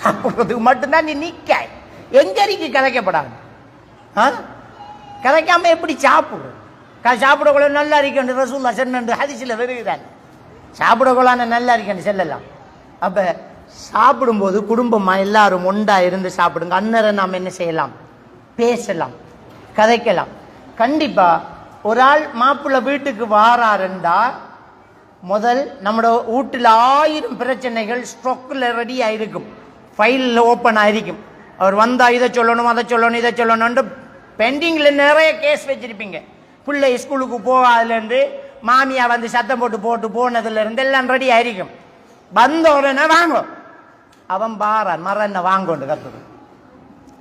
சாப்பிடுறதுக்கு மட்டும்தான் நீ நிக்காய், எங்கரிக்கு கதைக்கப்படாது. கதைக்காம எப்படி சாப்பிடுற? சாப்பிடக்குள்ள நல்லா இருக்கேன் ரசூல்லா சொன்ன ஹதீஸ்ல வருகிறார். சாப்பிடக்குள்ளான நல்லா இருக்கேன்னு சொல்லலாம். அப்ப சாப்பிடும்போது குடும்பமா எல்லாரும் ஒண்டா இருந்து சாப்பிடுங்க. அன்னரம் நாம் என்ன செய்யலாம்? பேசலாம், கதைக்கலாம். கண்டிப்பா ஒரு ஆள் மாப்பிள்ளை வீட்டுக்கு வாராருண்டா முதல் நம்மளோட வீட்டில் 1000 பிரச்சனைகள் ஸ்டாக்ல ரெடி ஆயிருக்கும், ஃபைலில் ஓப்பன் ஆயிருக்கும். அவர் வந்தா இதை சொல்லணும், அதை சொல்லணும், இதை சொல்லணும்னு பெண்டிங்ல நிறைய கேஸ் வச்சிருப்பீங்க. பிள்ளை ஸ்கூலுக்கு போகாதுலேருந்து மாமியா வந்து சத்தம் போட்டு போனதுல இருந்து எல்லாம் ரெடி ஆயிருக்கும். வந்த உடனே வாங்க, அவன் பாரான் மர என்ன வாங்கொண்டு கத்துது.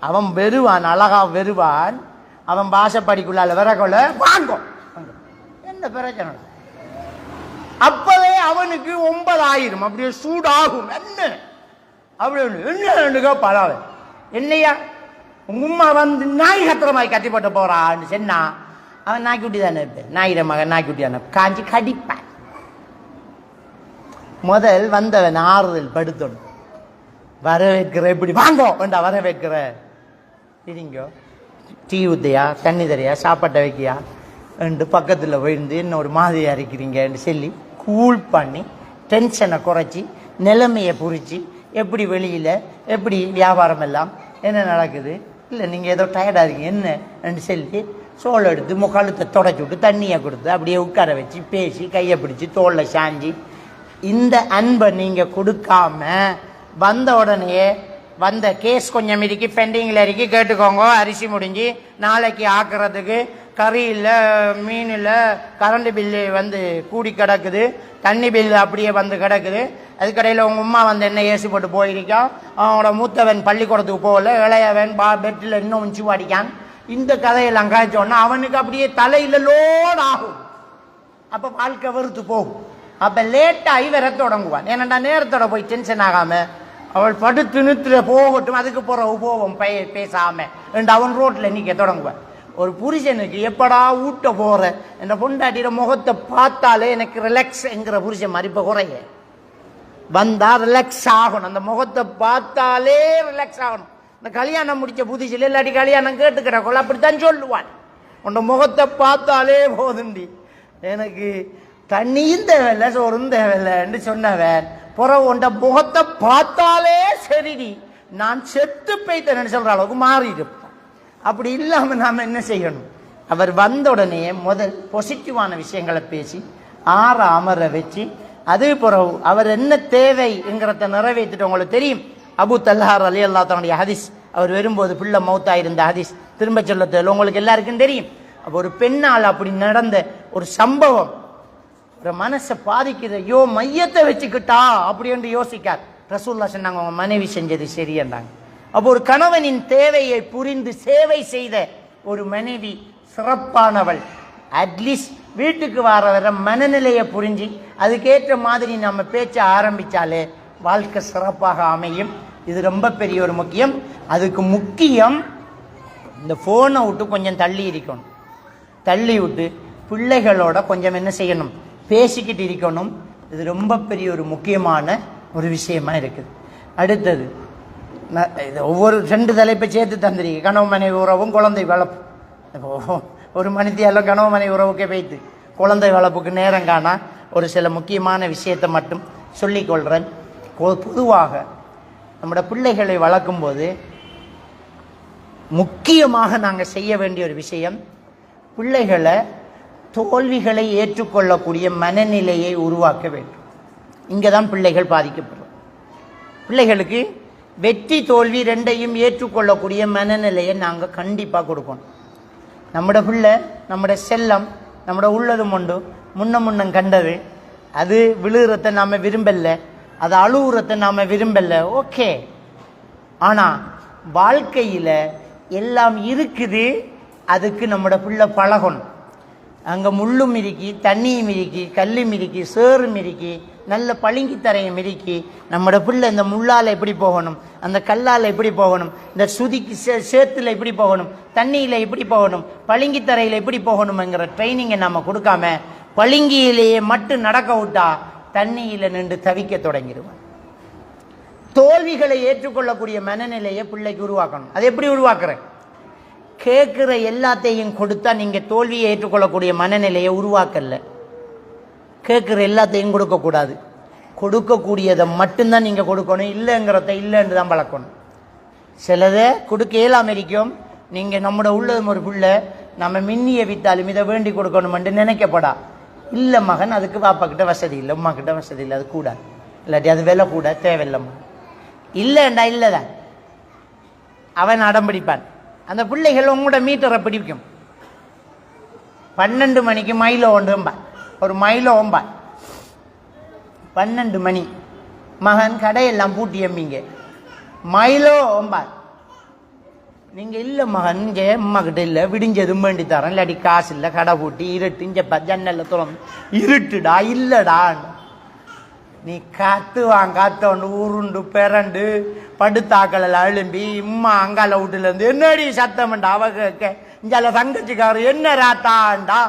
அவன் வெறுவான், அழகா வெறுவான். அவன் பாசப்படிக்குள்ளால வரக்குள்ள வாங்கும். என்ன பிரச்சனை? அப்பவே அவனுக்கு 9000 அப்படியே சூடாகும். என்ன அப்படி என்ன பழாவ என்னையா உங்க உமா வந்து நாய் கத்திரமாய் கத்தி போட்டு போறான்னு சொன்னா, அவன் நாய்க்குட்டி தானே இருப்பேன், நாயிர மகன் நாய்க்குட்டி தானே, காஞ்சி கடிப்பான். முதல் வந்தவன் ஆறுதல் படுத்தணும். வரவேற்கிற எப்படி வாங்கோ வேண்டா, வரவேற்கிற இருங்கோ, டீ ஊத்தையா, தண்ணி தரையா, சாப்பாட்டை வைக்கியா என்று பக்கத்தில் விழுந்து என்ன ஒரு மாதிரியா இருக்கிறீங்கன்னு சொல்லி கூல் பண்ணி டென்ஷனை குறைச்சி நிலைமையை புரிச்சு, எப்படி வெளியில் எப்படி வியாபாரம் எல்லாம் என்ன நடக்குது, இல்லை நீங்கள் ஏதோ டயர்டாக இருக்கீங்க என்னன்னு சொல்லி சோளம் எடுத்து முக்காலத்தை தொடச்சி விட்டு தண்ணியை கொடுத்து அப்படியே உட்கார வச்சு பேசி கையை பிடிச்சி தோளில் சாஞ்சி, இந்த அன்பை நீங்கள் கொடுக்காம வந்த உடனே வந்த கேஸ் கொஞ்சம் இருக்கு, பெண்டிங்கில் இருக்கு, கேட்டுக்கோங்க, அரிசி முடிஞ்சு நாளைக்கு ஆக்குறதுக்கு கறியில் மீனில் கரண்ட் பில்லு வந்து கூடி கிடக்குது, தண்ணி பில்லு அப்படியே வந்து கிடக்குது, அதுக்கடையில் உங்கள் அம்மா வந்து என்ன ஏசி போட்டு போயிருக்கான், அவனோட மூத்தவன் பள்ளிக்கூடத்துக்கு போகல, இளையவன் பெட்டில் இன்னும் உச்சி வாடிக்கான். இந்த கதையெல்லாம் காய்ச்சோன்னா அவனுக்கு அப்படியே தலையில் லோட் ஆகும். அப்போ வாழ்க்கை வெறுத்து போகும். அப்போ லேட்டாகி வர தொடங்குவான். ஏன்னாண்டா நேரத்தோட போய் டென்ஷன் ஆகாம அவள் படுத்து நிறுத்துற போகட்டும், அதுக்கு போகிற உபோகம் பேசாம அவன் ரோட்டில் நிற்க தொடங்குவான். ஒரு புருஷனுக்கு எப்படா ஊட்ட போற என்ற பொண்டாட்டிற முகத்தை பார்த்தாலே எனக்கு ரிலாக்ஸ்ங்கிற புருஷன் மதிப்ப குறைய வந்தா ரிலாக்ஸ் ஆகணும். அந்த முகத்தை பார்த்தாலே ரிலாக்ஸ் ஆகணும். இந்த கல்யாணம் முடிச்ச புதுசில் இல்லாட்டி கல்யாணம் கேட்டுக்கிறக்குள்ள அப்படித்தான் சொல்லுவான், உன் முகத்தை பார்த்தாலே போதுண்டி, எனக்கு தண்ணியும் தேவையில்லை சோறும் தேவையில்லைன்னு சொன்னவன் புறவு உண்ட முகத்தை பார்த்தாலே சரிடி நான் செத்து போய்த்தேன்னு சொல்ற அளவுக்கு மாறிடும். அப்படி இல்லாம நாம என்ன செய்யணும்? அவர் வந்த உடனே முதல் பாசிட்டிவான விஷயங்களை பேசி அமர வச்சு, அது பிறகு அவர் என்ன தேவைங்கிறத நிறைவேற்றிட்டு. உங்களுக்கு தெரியும் அபு தல்ஹா ரலியல்லாஹு தஆலா ஹதீஸ், அவர் வரும்போது பிள்ளை மௌத்தா இருந்த ஹதீஸ் திரும்ப சொல்ல தேவை, உங்களுக்கு எல்லாருக்கும் தெரியும். அப்போ ஒரு பெண்ணால் அப்படி நடந்த ஒரு சம்பவம் ஒரு மனசை பாதிக்குது. ஐயோ மையத்தை வச்சுக்கிட்டா அப்படி என்று யோசிக்கார். ரசூலுல்லாஹ் சொன்னாங்க, அவங்க மனைவி செஞ்சது சரியன்றாங்க. அப்போ ஒரு கணவனின் தேவையை புரிந்து சேவை செய்த ஒரு மனைவி சிறப்பானவள். அட்லீஸ்ட் வீட்டுக்கு வர மனநிலையை புரிஞ்சு அதுக்கேற்ற மாதிரி நம்ம பேச்ச ஆரம்பிச்சாலே வாழ்க்கை சிறப்பாக அமையும். இது ரொம்ப பெரிய ஒரு முக்கியம். அதுக்கு முக்கியம் இந்த போனை விட்டு கொஞ்சம் தள்ளி இருக்கணும். தள்ளி விட்டு பிள்ளைகளோட கொஞ்சம் என்ன செய்யணும், பேசிக்கிட்டு இருக்கணும். இது ரொம்ப பெரிய ஒரு முக்கியமான ஒரு விஷயமா இருக்குது. அடுத்தது இது ஒவ்வொரு 2 தலைப்பை சேர்த்து தந்திருக்கு. கணவன் மனைவி உறவும் குழந்தை வளர்ப்பு. ஒரு மனிதியெல்லாம் கணவன் மனைவி உறவுக்கே வைத்து குழந்தை வளர்ப்புக்கு நேரம் காணா ஒரு சில முக்கியமான விஷயத்தை மட்டும் சொல்லிக்கொள்கிறேன். பொதுவாக நம்முடைய பிள்ளைகளை வளர்க்கும் போது முக்கியமாக நாங்கள் செய்ய வேண்டிய ஒரு விஷயம், பிள்ளைகளை தோல்விகளை ஏற்றுக்கொள்ளக்கூடிய மனநிலையை உருவாக்க வேண்டும். இங்கே தான் பிள்ளைகள் பாதிக்கப்படும். பிள்ளைகளுக்கு வெற்றி தோல்வி ரெண்டையும் ஏற்றுக்கொள்ளக்கூடிய மனநிலையை நாங்கள் கண்டிப்பாக கொடுக்கணும். நம்மட பிள்ளை நம்மட செல்லம் நம்மட உள்ளதும் உண்டு, முன்னம் கண்டது, அது விழுகிறத நாம் விரும்பல, அது அழுகுறத நாம் விரும்பல, ஓகே. ஆனால் வாழ்க்கையில் எல்லாம் இருக்குது, அதுக்கு நம்மட பிள்ளை பழகணும். அங்கே முள்ளும் இருக்கி, தண்ணியும் இருக்கி, கல்லும் இருக்கி, சேரும் இருக்கி, நல்ல பளிங்கி தரையும் இருக்கி. நம்மட பிள்ளை இந்த முள்ளால் எப்படி போகணும், அந்த கல்லால் எப்படி போகணும், இந்த சுதிக்கு சேத்துல எப்படி போகணும், தண்ணியில் எப்படி போகணும், பளிங்கி தரையில் எப்படி போகணுங்கிற ட்ரைனிங்கை நம்ம கொடுக்காம பளிங்கியிலேயே மட்டும் நடக்க விட்டா தண்ணியில் நின்று தவிக்க தொடங்கிடுவோம். தோல்விகளை ஏற்றுக்கொள்ளக்கூடிய மனநிலையை பிள்ளைக்கு உருவாக்கணும். அது எப்படி உருவாக்குறேன்? கேட்குற எல்லாத்தையும் கொடுத்தா நீங்கள் தோல்வியை ஏற்றுக்கொள்ளக்கூடிய மனநிலையை உருவாக்கல. கேட்குற எல்லாத்தையும் கொடுக்கக்கூடாது. கொடுக்கக்கூடியதை மட்டும்தான் நீங்கள் கொடுக்கணும். இல்லைங்கிறத இல்லைன்னு தான் பழக்கணும். சிலதை கொடுக்க இயலாம இருக்கும். நீங்கள் நம்மளோட உள்ளது ஒரு பிள்ளை, நம்ம மின்னியை வித்தாலும் இதை வேண்டி கொடுக்கணுமென்று நினைக்கப்படா. இல்லை மகன், அதுக்கு பாப்பா கிட்ட வசதி இல்லை, உமா கிட்ட வசதி இல்லை, அது கூட இல்லாட்டி அது விலை கூட தேவையில்லைம்மா. இல்லைண்டா இல்லைதான் அவன் அடம்பிடிப்பான். அந்த பிள்ளைகள் உங்களோட மீட்டரை பிடிக்கும். 12 மணிக்கு மைலோ ஒன்றும்பான், ஒரு மைலோ ஒம்பான். 12 மணி மகன் கடையெல்லாம் பூட்டி எம்பிங்க, மைலோ ஒம்பான். நீங்கள் இல்லை மகன், இங்கே அம்மா கிட்ட இல்லை, விடிஞ்சதும் வேண்டி தரேன், இல்லாட்டி காசு இல்லை, கடை பூட்டி இருட்டு, இங்கே ஜன்னல்ல துறந்து இருட்டுடா இல்லைடா. நீ காத்தோண்டு உருண்டு பிறண்டு படுத்தாக்களெல்லாம் எழும்பி இம்மா அங்கால வீட்டுலேருந்து என்னடி சத்தம்ண்டா அவ கேட்க, இங்கால தங்கச்சிக்காரு என்ன ராத்தாண்டா,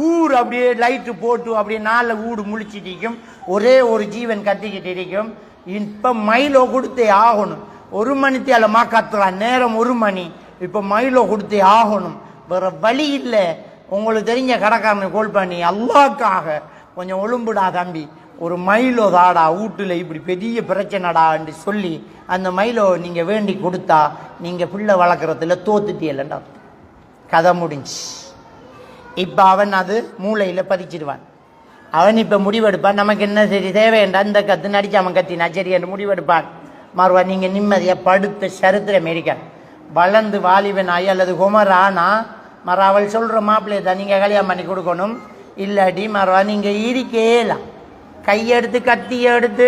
ஊர் அப்படியே லைட்டு போட்டு அப்படியே 4 வீடு முழிச்சிட்டிக்கும், ஒரே ஒரு ஜீவன் கத்திக்கிட்டு இருக்கும். இப்போ மைலோ கொடுத்தே ஆகணும். 1 மணித்தியாலமா கத்துறான், நேரம் 1 மணி, இப்போ மைலோ கொடுத்தே ஆகணும், வேற வழி இல்லை. உங்களுக்கு தெரிஞ்ச கடைக்காரனை கோல் பண்ணி, அல்லாக்காக கொஞ்சம் ஒழும்புடா தம்பி, ஒரு மைலோ தாடா, வீட்டில் இப்படி பெரிய பிரச்சனைடான்னு சொல்லி அந்த மைலோ நீங்கள் வேண்டி கொடுத்தா நீங்கள் பிள்ளை வளர்க்குறதுல தோத்துட்டியலண்டா, கதை முடிஞ்சு. இப்போ அவன் அது மூளையில் பதிச்சிடுவான். அவன் இப்போ முடிவெடுப்பான், நமக்கு என்ன சரி தேவையண்டா, இந்த கத்து நடிச்சு அவன் கத்தினா சரி என்று முடிவெடுப்பான். மறுவா நீங்கள் நிம்மதியாக படுத்த சரித்திரம் அமெரிக்கன் வளர்ந்து வாலிபன் ஆகி அல்லது குமர் ஆனா மறு அவள் சொல்கிற மாப்பிள்ளையை தான் நீங்கள் கல்யாணம் பண்ணி கொடுக்கணும். இல்லாட்டி மறுவா நீங்கள் இருக்கேலாம், கையெடுத்து கத்தியை எடுத்து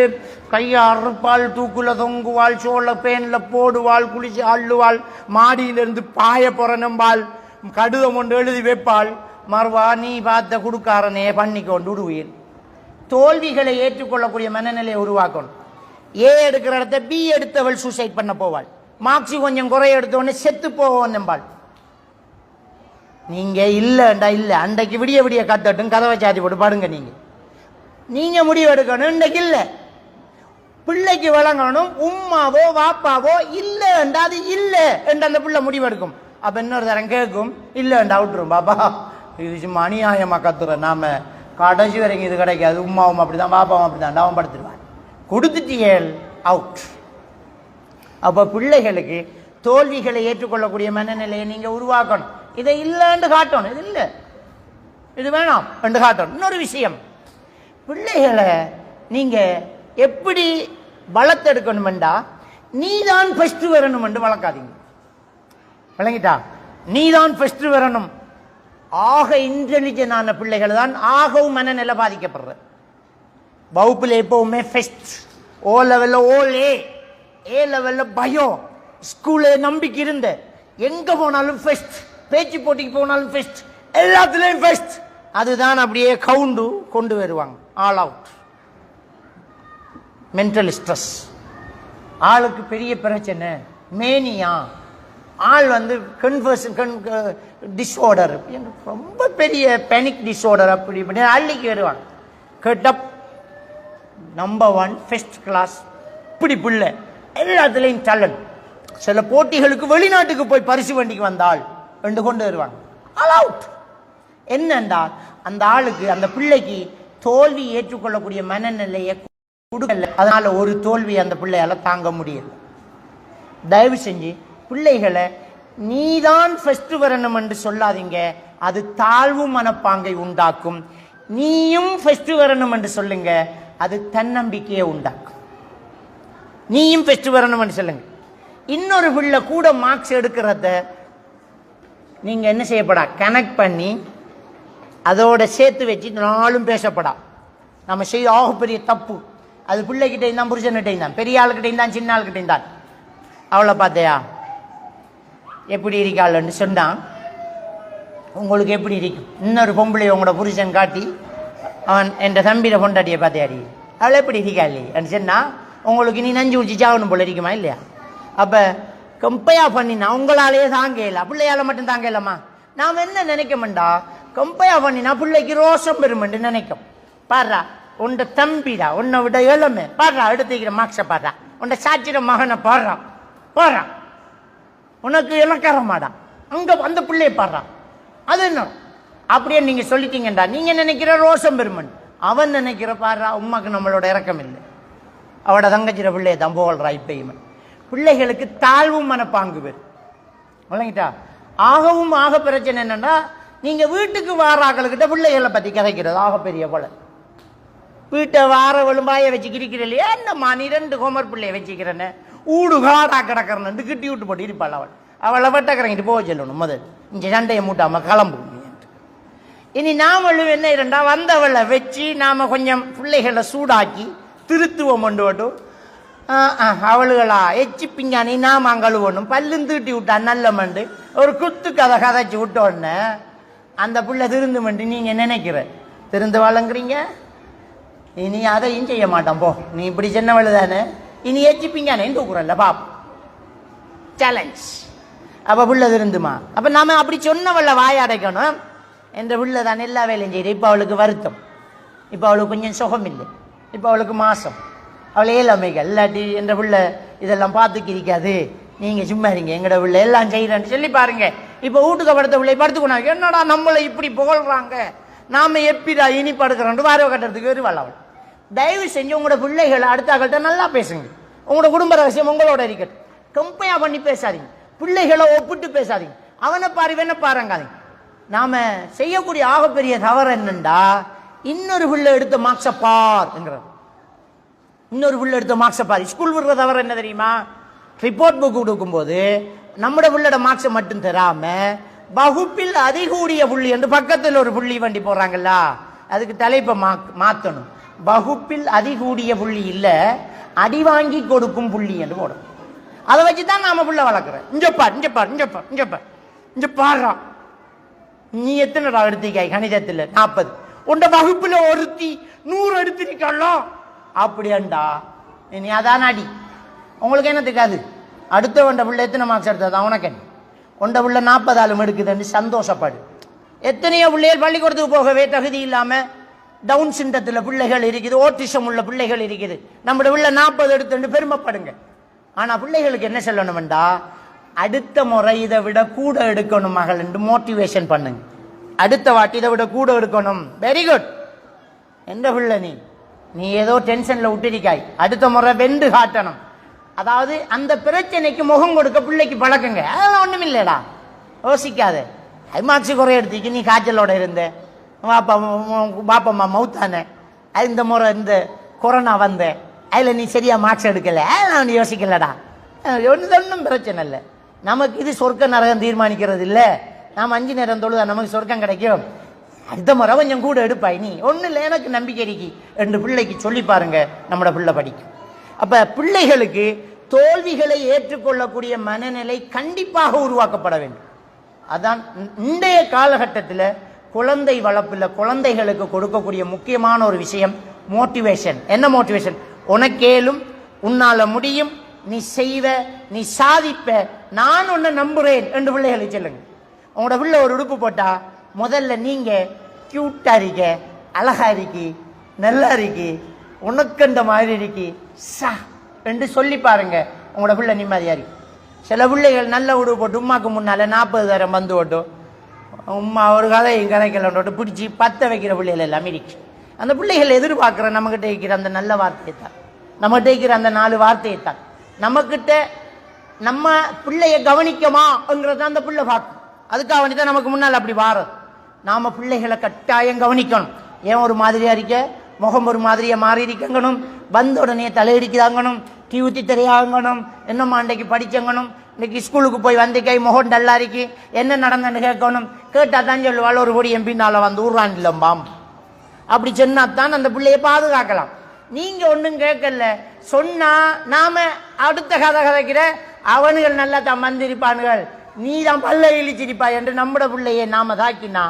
கையை அறுப்பாள், தூக்குல தொங்குவாள், சோள பேனில் போடுவாள், குளிச்சு அள்ளுவாள், மாடியிலிருந்து பாய புறணும்பாள், கடிதம் ஒன்று எழுதி வைப்பாள். மறுவா நீ பார்த்த கொடுக்காரனே பண்ணி கொண்டு விடுவீர். தோல்விகளை ஏற்றுக்கொள்ளக்கூடிய மனநிலையை உருவாக்கணும். ஏ எடுக்கிற இடத்த பி எடுத்தவள் சூசைட் பண்ண போவாள், மார்க்ஸி கொஞ்சம் குறைய எடுத்தோடனே செத்து போவோம் நம்பாள். நீங்க இல்லைண்டா இல்லை, அன்றைக்கு விடிய விடிய கத்தட்டும், கதவை சாத்தி போட்டு பாடுங்க. நீங்க முடிவு எடுக்கணும். இன்றைக்கு இல்லை, பிள்ளைக்கு வழங்கணும். உம்மாவோ வாப்பாவோ இல்லைண்டா அது இல்லை என்று அந்த பிள்ளை முடிவு எடுக்கும். அப்ப இன்னொரு தரம் கேட்கும், இல்லைண்டா விட்டுரும், பாப்பா இது சும்மா அநியாயமா கத்துற, நாம கடைசி வரைக்கும் இது கிடைக்காது, உம்மாவும் அப்படிதான் பாப்பாவும் அப்படிதான், அவன் படுத்துருவான். கொடுத்துட்டியல் அவுட். அப்ப பிள்ளைகளுக்கு தோல்விகளை ஏற்றுக்கொள்ளக்கூடிய மனநிலையை நீங்க உருவாக்கணும். இதை இல்லைன்னு காட்டணும், இது இல்லை இது வேணாம் என்று காட்டணும். இன்னொரு விஷயம், பிள்ளைகளை நீங்க எப்படி வளர்த்தெடுக்கணும்டா, நீதான் ஃபர்ஸ்ட் வரணும் என்று வளர்க்காதீங்க. விளங்கிட்டா? நீதான் ஃபர்ஸ்ட் வரணும். ஆக இன்டெலிஜென்டான பிள்ளைகள் தான் ஆகவும் மனநிலை பாதிக்கப்படுற. வகுப்பில் எப்பவுமே ஃபர்ஸ்ட், ஓ லெவல்ல ஓலே, ஏ லெவல்ல பயம், ஸ்கூல்ல நம்பிக்கை இருந்த, எங்க போனாலும் ஃபர்ஸ்ட், பேச்சு போட்டிக்கு போனாலும் ஃபர்ஸ்ட், எல்லாத்துலயும் ஃபர்ஸ்ட். அதுதான் அப்படியே கவுண்டு கொண்டு வருவாங்க. All out. மென்டல் ஸ்ட்ரெஸ், ஆளுக்கு பெரிய பிரச்சனை, மேனியா, ஆள் டிஸ்ஆர்டர், ரொம்ப பெரிய பேனிக் டிஸ்ஆர்டர், அப்படி இப்படி அள்ளிக்கு வருவாங்க. கேட்டப் நம்பர் 1 ஃபர்ஸ்ட் கிளாஸ், இப்படி பிள்ளை எல்லாத்துலேயும் டேலண்ட். சில போட்டிகளுக்கு வெளிநாட்டுக்கு போய் பரிசு வண்டிக்கு வந்தாள் ரெண்டு கொண்டு வருவாங்க. All out. என்னண்டா அந்த ஆளுக்கு, அந்த பிள்ளைக்கு தோல்வி ஏற்றுக்கொள்ளக்கூடிய மனநிலையை கொடுக்கல. அதனால ஒரு தோல்வி அந்த பிள்ளையால தாங்க முடியல. தயவு செஞ்சு பிள்ளைகளை நீதான் ஃபர்ஸ்ட் வரணும் என்று சொல்லாதீங்க, அது தாழ்வு மனப்பாங்கை உண்டாக்கும். நீயும் ஃபர்ஸ்ட் வரணும் என்று சொல்லுங்க, அது தன்னம்பிக்கையை உண்டாக்கும். நீயும் ஃபர்ஸ்ட் வரணும் என்று சொல்லுங்க. இன்னொரு பிள்ளை கூட மார்க்ஸ் எடுக்கிறத நீங்க என்ன செய்யப்படா, கனெக்ட் பண்ணி அதோட சேர்த்து வச்சு நாளும் பேசப்படா. நம்ம செய்ய பெரிய தப்பு அது. பிள்ளைகிட்ட இருந்தான், புருஷன்கிட்ட இருந்தான், பெரிய ஆளுக்கிட்ட இருந்தான், சின்ன ஆளுக்கிட்ட இருந்தான். அவளை பார்த்தையா எப்படி இருக்காள்ன்னு சொன்னா உங்களுக்கு எப்படி இருக்கும்? இன்னொரு பொம்பளை உங்களோட புருஷன் காட்டி அவன் என் தம்பியில பொண்டாட்டியை பார்த்தியாடி அவளை எப்படி இருக்காள் சொன்னா உங்களுக்கு நீ நஞ்சு குடிச்சு சாகணும் போல இருக்குமா இல்லையா? அப்ப கம்பையா பண்ணினா உங்களாலேயே தாங்க இல்லை, பிள்ளையால மட்டும் தாங்க இல்லம்மா. நாம் என்ன நினைக்கமெண்டா, கம்பையா பண்ணினா பிள்ளைக்கு ரோஷம் பெருமென்று நினைக்கும். பாடுறா உண்ட தம்பிடா, உன்னை விட இளமை பாடுறா, எடுத்துக்கிற மார்க்ஸை பாடுறா, உண்ட சாட்சிட மகனை பாடுறான் பாடுறான், உனக்கு இலக்காரமாடா அங்க அந்த பிள்ளைய பாடுறான். அது என்ன அப்படியே நீங்க சொல்லிட்டீங்கடா, நீங்க நினைக்கிற ரோஷம் பெருமன், அவன் நினைக்கிற பாடுறா உமாக்கு நம்மளோட இறக்கம் இல்லை, அவட தங்கச்சிட பிள்ளைய தான் போகல்றா. இப்பயுமே பிள்ளைகளுக்கு தாழ்வும் மனப்பாங்கு பேர் வழங்கிட்டா. ஆகவும் ஆக பிரச்சனை என்னன்னா, நீங்க வீட்டுக்கு வாராக்களுக்கிட்ட பிள்ளைகளை பத்தி கதைக்கிறது ஆக பெரிய கொலை. வீட்டை வார விழும்பாய வச்சு கிரிக்கிறலையே, என்னம்மா நீ 2 ஹோமர் பிள்ளைய வச்சுக்கிறேன்னு ஊடு காடா கிடக்கிறன்னு கிட்டி விட்டு போட்டு இருப்பாள். அவளை வெட்டக்கிறங்கிட்டு போக சொல்லணும், முதல் இங்க சண்டையை மூட்டாம கிளம்பு. இனி நாமளும் என்ன இரண்டா வந்தவளை வச்சு நாம கொஞ்சம் பிள்ளைகளை சூடாக்கி திருத்துவம் கொண்டு விட்டும். அவளுகளா எச்சி பிஞ்சானி நாம அங்கழுவணும், பல்லும் தீட்டி விட்டா நல்ல மண்டு ஒரு குத்து கதை கதைச்சு விட்டோன்னு அந்த பிள்ளை திருந்து மண்டு நீங்க நினைக்கிற திருந்து வழங்குறீங்க. இனி அதையும் செய்ய மாட்டான் போ, நீ இப்படி சின்னவளு தானே, இனி எச்சி பிஞ்சானே தூக்குறல்ல பாப் சேலஞ்ச். அப்ப பிள்ளை திருந்துமா? அப்ப நாம அப்படி சொன்னவள வாய அடைக்கணும். என்ற பிள்ளை தானே எல்லா வேலையும் செய்யுது. இப்போ அவளுக்கு வருத்தம், இப்போ அவளுக்கு கொஞ்சம் சுகம் இல்லை, இப்போ அவளுக்கு மாசம், அவளை இயலமைகள் இல்லாட்டி என்ற பிள்ளை இதெல்லாம் பார்த்துக்கிருக்காது, நீங்க சும்மா இருங்க எங்கட பிள்ளை எல்லாம் செய்யறேன்னு சொல்லி பாருங்க. இப்போ வீட்டுக்கு படுத்த பிள்ளை படுத்துக்கணும், என்னடா நம்மளை இப்படி புகழ்றாங்க, நாம எப்படிடா இனி படுக்கிறோம் வாரவ கட்டுறதுக்கு வருவாள் அவள். தயவு செஞ்சு உங்களோட பிள்ளைகளை அடுத்தாக்கள்கிட்ட நல்லா பேசுங்க. உங்களோட குடும்ப ரகசியம் உங்களோட இருக்கட்டும். கம்பேர் பண்ணி பேசாதீங்க, பிள்ளைகளை ஒப்பிட்டு பேசாதீங்க, அவனை பாரு இவனை பாருங்காதீங்க. நாம செய்யக்கூடிய ஆகப்பெரிய தவறு என்னண்டா, இன்னொரு பிள்ளை எடுத்த மார்க்ஸை பார் என்கிறது. இன்னொரு பிள்ளை எடுத்த மார்க்ஸை பார். ஸ்கூல் விடுற தவறு என்ன தெரியுமா? ரிப்போர்ட் புக் கொடுக்கும்போது நம்மட பிள்ளைட மார்க்ஸை மட்டும் தராம வகுப்பில் அதிகூடிய புள்ளி என்று பக்கத்தில் ஒரு புள்ளி வண்டி போடுறாங்கல்ல, அதுக்கு தலைப்பை மாத்தணும். வகுப்பில் அதிகூடிய புள்ளி இல்ல, அடி வாங்கி கொடுக்கும் புள்ளி என்று போடும். அதை வச்சுதான் நாம புள்ள வளர்க்குறேன். இஞ்சப்பார் இஞ்சப்பார் இஞ்சப்பார் இஞ்சப்பார் இஞ்ச பாடுறா, நீ எத்தனைடா எடுத்திக்காய் கணிதத்தில் 40, உண்ட வகுப்புல ஒருத்தி 100 எடுத்திருக்கா அப்படியாண்டா, நீ அதான் அடி. உங்களுக்கு என்ன தெரியாது, அடுத்த உண்ட பிள்ளை எத்தனை மார்க்ஸ் எடுத்தது உனக்கு என்ன, உண்ட பிள்ளை 40 ஆளும் எடுக்குதுன்னு சந்தோஷப்படு. எத்தனையோ பிள்ளைகள் பள்ளிக்கூடத்துக்கு போகவே தகுதி இல்லாம டவுன் சிண்டத்தில் பிள்ளைகள் இருக்குது, ஓட்டிசம் உள்ள பிள்ளைகள் இருக்குது, நம்மளோட பிள்ளை 40 எடுத்துட்டு பெருமைப்படுங்க. ஆனா பிள்ளைகளுக்கு என்ன சொல்லணும்டா, அடுத்த முறை இதை விட கூட எடுக்கணும் மகள் என்று மோட்டிவேஷன் பண்ணுங்க. அடுத்த வாட்டி இதை விட கூட எடுக்கணும், வெரி குட் என்ற பிள்ளை நீ ஏதோ டென்ஷன்ல விட்டிருக்காய், அடுத்த முறை வென்று காட்டணும். அதாவது அந்த பிரச்சனைக்கு முகம் கொடுக்க பிள்ளைக்கு பழக்குங்க. அதெல்லாம் ஒண்ணும் இல்லடா, யோசிக்காத. மார்க்ஸ் குறைய எடுத்துக்கு நீ காய்ச்சலோட இருந்த, பாப்பம்மா மவுத்தானே, இந்த முறை இந்த கொரோனா வந்த அதில் நீ சரியா மார்க்ஸ் எடுக்கல, நான் யோசிக்கலடா, ஒன்றும் பிரச்சனை இல்லை. நமக்கு இது சொர்க்க நரகம் தீர்மானிக்கிறது இல்லை. நாம் 5 நேரம் தொழுதா நமக்கு சொர்க்கம் கிடைக்கும், அடுத்த முறை கொஞ்சம் கூட எடுப்பாய், நீ ஒன்றும் இல்லை எனக்கு நம்பிக்கை இருக்கி என்று பிள்ளைக்கு சொல்லி பாருங்க, நம்மளோட பிள்ளை படிக்கும். அப்ப பிள்ளைகளுக்கு தோல்விகளை ஏற்றுக்கொள்ளக்கூடிய மனநிலை கண்டிப்பாக உருவாக்கப்பட வேண்டும். அதான் இன்றைய காலகட்டத்தில் குழந்தை வளர்ப்பில் குழந்தைகளுக்கு கொடுக்கக்கூடிய முக்கியமான ஒரு விஷயம் மோட்டிவேஷன். என்ன மோட்டிவேஷன்? உனக்கேலும், உன்னால முடியும், நீ செய்வ, நீ சாதிப்ப, நான் உன்னை நம்புறேன் என்று பிள்ளைகளை சொல்லுங்க. உங்களோட பிள்ளை ஒரு உடுப்பு போட்டா முதல்ல நீங்க கியூட்டா இருக்க, அழகா இருக்கி, நல்லா இருக்கி, உனக்கண்ட மாதிரி இருக்கி சா என்று சொல்லி பாருங்க, உங்களோட பிள்ளை நிம்மதியா இருக்கு. சில பிள்ளைகள் நல்ல உடுப்பு போட்டு உமாக்கு முன்னால 40 தரம் வந்து ஓட்டும், உமா ஒரு கதையும் கதைக்கலோட்டு பிடிச்சி பத்த வைக்கிற பிள்ளைகள் எல்லாம் இருக்கு. அந்த பிள்ளைகள் எதிர்பார்க்கிற நம்மகிட்ட இருக்கிற அந்த நல்ல வார்த்தையை தான், நம்மகிட்ட இருக்கிற அந்த 4 வார்த்தையை தான். நம்மகிட்ட நம்ம பிள்ளைய கவனிக்கமாங்கிறத அந்த பிள்ளை பார்க்கும். அதுக்காக வேண்டிதான் நமக்கு முன்னால் அப்படி வாரது. நாம பிள்ளைகளை கட்டாயம் கவனிக்கணும். ஏன் ஒரு மாதிரியா இருக்க, முகம் ஒரு மாதிரியா மாறி இருக்கணும், வந்த உடனே தலையடிக்குதாங்கணும், டீ ஊற்றி தெரியாங்கணும், என்னம்மா அன்றைக்கு படிச்சங்கணும், இன்னைக்கு ஸ்கூலுக்கு போய் வந்து கை முகம் டல்லா இருக்கு, என்ன நடந்தன்னு கேட்கணும். கேட்டா தான் சொல்லுவாள் ஒரு பொடி என் பின்னால வந்து ஊர்றான் இல்லம்பாம். அப்படி சொன்னாத்தான் அந்த பிள்ளைய பாதுகாக்கலாம். நீங்க ஒன்றும் கேட்கல சொன்னா நாம அடுத்த கதை கதைக்கிற அவனுகள் நல்லா தான் வந்திருப்பானுகள், நீ தான் பல்ல இழிச்சிருப்பா என்று நம்மட பிள்ளையை நாம தாக்கினா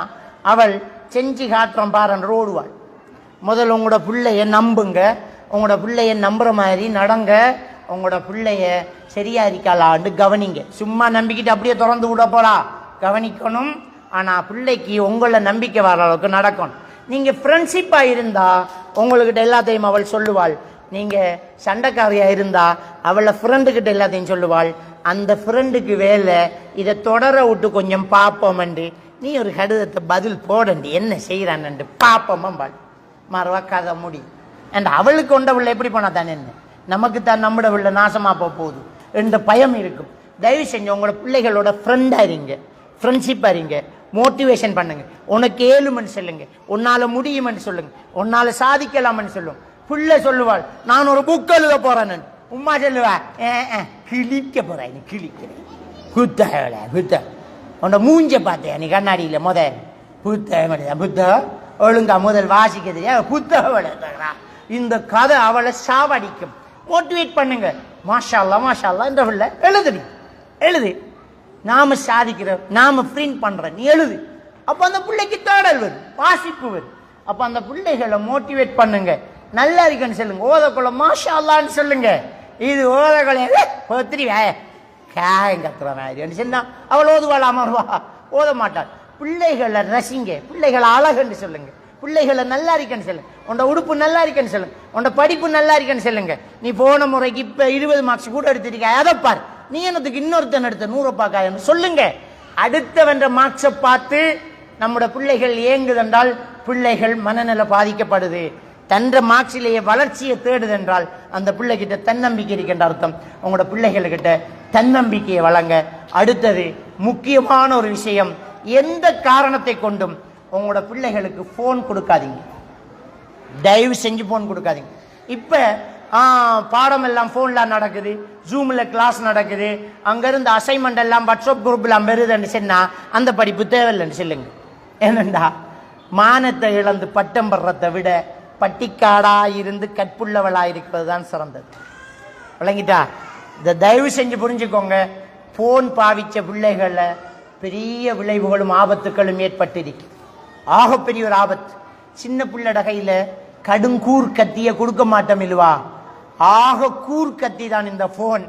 அவள் செஞ்சு காட்டுறோம் பாருன்னு ஓடுவாள். முதல்ல உங்களோட பிள்ளைய நம்புங்க, உங்களோட பிள்ளைய நம்புற மாதிரி நடங்க, உங்களோட பிள்ளைய சரியா இருக்காளான்னு கவனிங்க. சும்மா நம்பிக்கிட்டு அப்படியே திறந்து விட போறா, கவனிக்கணும். ஆனா பிள்ளைக்கு உங்களை நம்பிக்கை வர அளவுக்கு நடக்கணும். நீங்க ஃப்ரெண்ட்ஷிப்பா இருந்தா உங்கள்கிட்ட எல்லாத்தையும் அவள் சொல்லுவாள். நீங்க சண்டைக்காரியா இருந்தா அவளை ஃப்ரெண்டுகிட்ட எல்லாத்தையும் சொல்லுவாள். அந்த ஃப்ரெண்டுக்கு வேலை இதை தொடர விட்டு கொஞ்சம் பார்ப்போம்ண்டு நீ ஒரு கடிதத்தை பதில் போடண்டி என்ன செய்யறான்னு பார்ப்போம்பாள். மறுவா கதை முடி. அண்ட் அவளுக்கு கொண்ட பிள்ளை எப்படி போனா தானே என்ன, நமக்கு தான் நம்மட பிள்ளை நாசமா போகுது என்ற பயம் இருக்கும். தயவு செஞ்சு உங்களோட பிள்ளைகளோட ஃப்ரெண்டா இருங்க, ஃப்ரெண்ட்ஷிப்பா இருங்க, மோட்டிவேஷன் பண்ணுங்க. உனக்கு ஏழுமன்னு சொல்லுங்க, உன்னால முடியும்னு சொல்லுங்க, உன்னால சாதிக்கலாம்னு சொல்லுங்க. பிள்ளை சொல்லுவாள் நான் ஒரு புக் எழுத போறேன்னு, உமா சொல்லுவா கிழிக்க போறேன், நீ கிழிக்கிறேன் புத்தக புத்த உன்னை மூஞ்ச பார்த்தேன் நீ கண்ணாடியில புத்தகம் புத்த ஒழுங்கா முதல் வாசிக்கிறது புத்தக. இந்த கதை அவளை சாவடிக்கும். மோட்டிவேட் பண்ணுங்க. மாஷா அல்லா மாஷா அல்லா என்ற பிள்ளை எழுதுடி எழுது, நாம சாதிக்கிறோம், நாம பிரிண்ட் பண்றோம், நீ எழுது. அப்ப அந்த பிள்ளைக்கு தேடல் வரும், வாசிப்பு வரும். அப்ப அந்த பிள்ளைகளை மோட்டிவேட் பண்ணுங்க. நல்லா இருக்குன்னு சொல்லுங்க, ஓதக்குள்ள மாஷா அல்லான்னு சொல்லுங்க. இது ஓதக்குள்ள பத்திரி காயம் கத்துற மாதிரி சொன்னா அவள் ஓதுவாள், அமர்வா, ஓத மாட்டாள். பிள்ளைகளை ரசிங்க, பிள்ளைகளை அழகுன்னு சொல்லுங்க, பிள்ளைகளை நல்லா இருக்குன்னு சொல்லுங்க, உன்னோட உடுப்பு நல்லா இருக்குன்னு சொல்லுங்க, உன்னோட படிப்பு நல்லா இருக்குன்னு சொல்லுங்க. நீ போன முறைக்கு இப்ப 20 மார்க்ஸ் கூட எடுத்துருக்க, அதை பார், நீ என்னத்துக்கு இன்னொருத்தன் எடுத்த 100 பாக்காயன்னு சொல்லுங்க. அடுத்தவன்ற மார்க்ஸை பார்த்து நம்முடைய பிள்ளைகள் ஏங்குதென்றால் பிள்ளைகள் மனநல பாதிக்கப்படுது. தன்ற மார்க்ஸிலேயே வளர்ச்சியை தேடுதென்றால் அந்த பிள்ளைகிட்ட தன்னம்பிக்கை இருக்கின்ற அர்த்தம். உங்களோட பிள்ளைகள்கிட்ட தன்னம்பிக்கையை வழங்க. அடுத்தது முக்கியமான ஒரு விஷயம், எந்த காரணத்தை கொண்டும் உங்களோட பிள்ளைகளுக்கு போன் கொடுக்காதீங்க. தயவு செஞ்சு போன் கொடுக்காதீங்க. இப்ப பாடம் எல்லாம் போன்ல நடக்குது, ஜூம்ல கிளாஸ் நடக்குது, அங்கிருந்து அசைன்மெண்ட் எல்லாம் வாட்ஸ்அப் குரூப்ல வருதுன்னு சொன்னா அந்த படிப்பு தேவையில்லைன்னு சொல்லுங்க. ஏனண்டா மானத்தை இழந்து பட்டம் பெறத்தை விட பட்டிக்காடா இருந்து கற்புள்ளவளா இருக்கிறது தான் சிறந்தது. விளங்கிட்டா? இதை தயவு செஞ்சு புரிஞ்சுக்கோங்க. போன் பாவிச்ச பிள்ளைகள பெரிய விளைவுகளும் ஆபத்துக்களும் ஏற்பட்டிருக்கு. ஆகப்பெரிய ஒரு ஆபத்து. சின்ன பிள்ளை கையில கடுங்கூர் கத்திய கொடுக்க மாட்டோம் இல்லவா, ஆக கூர் கத்தி தான் இந்த போன்.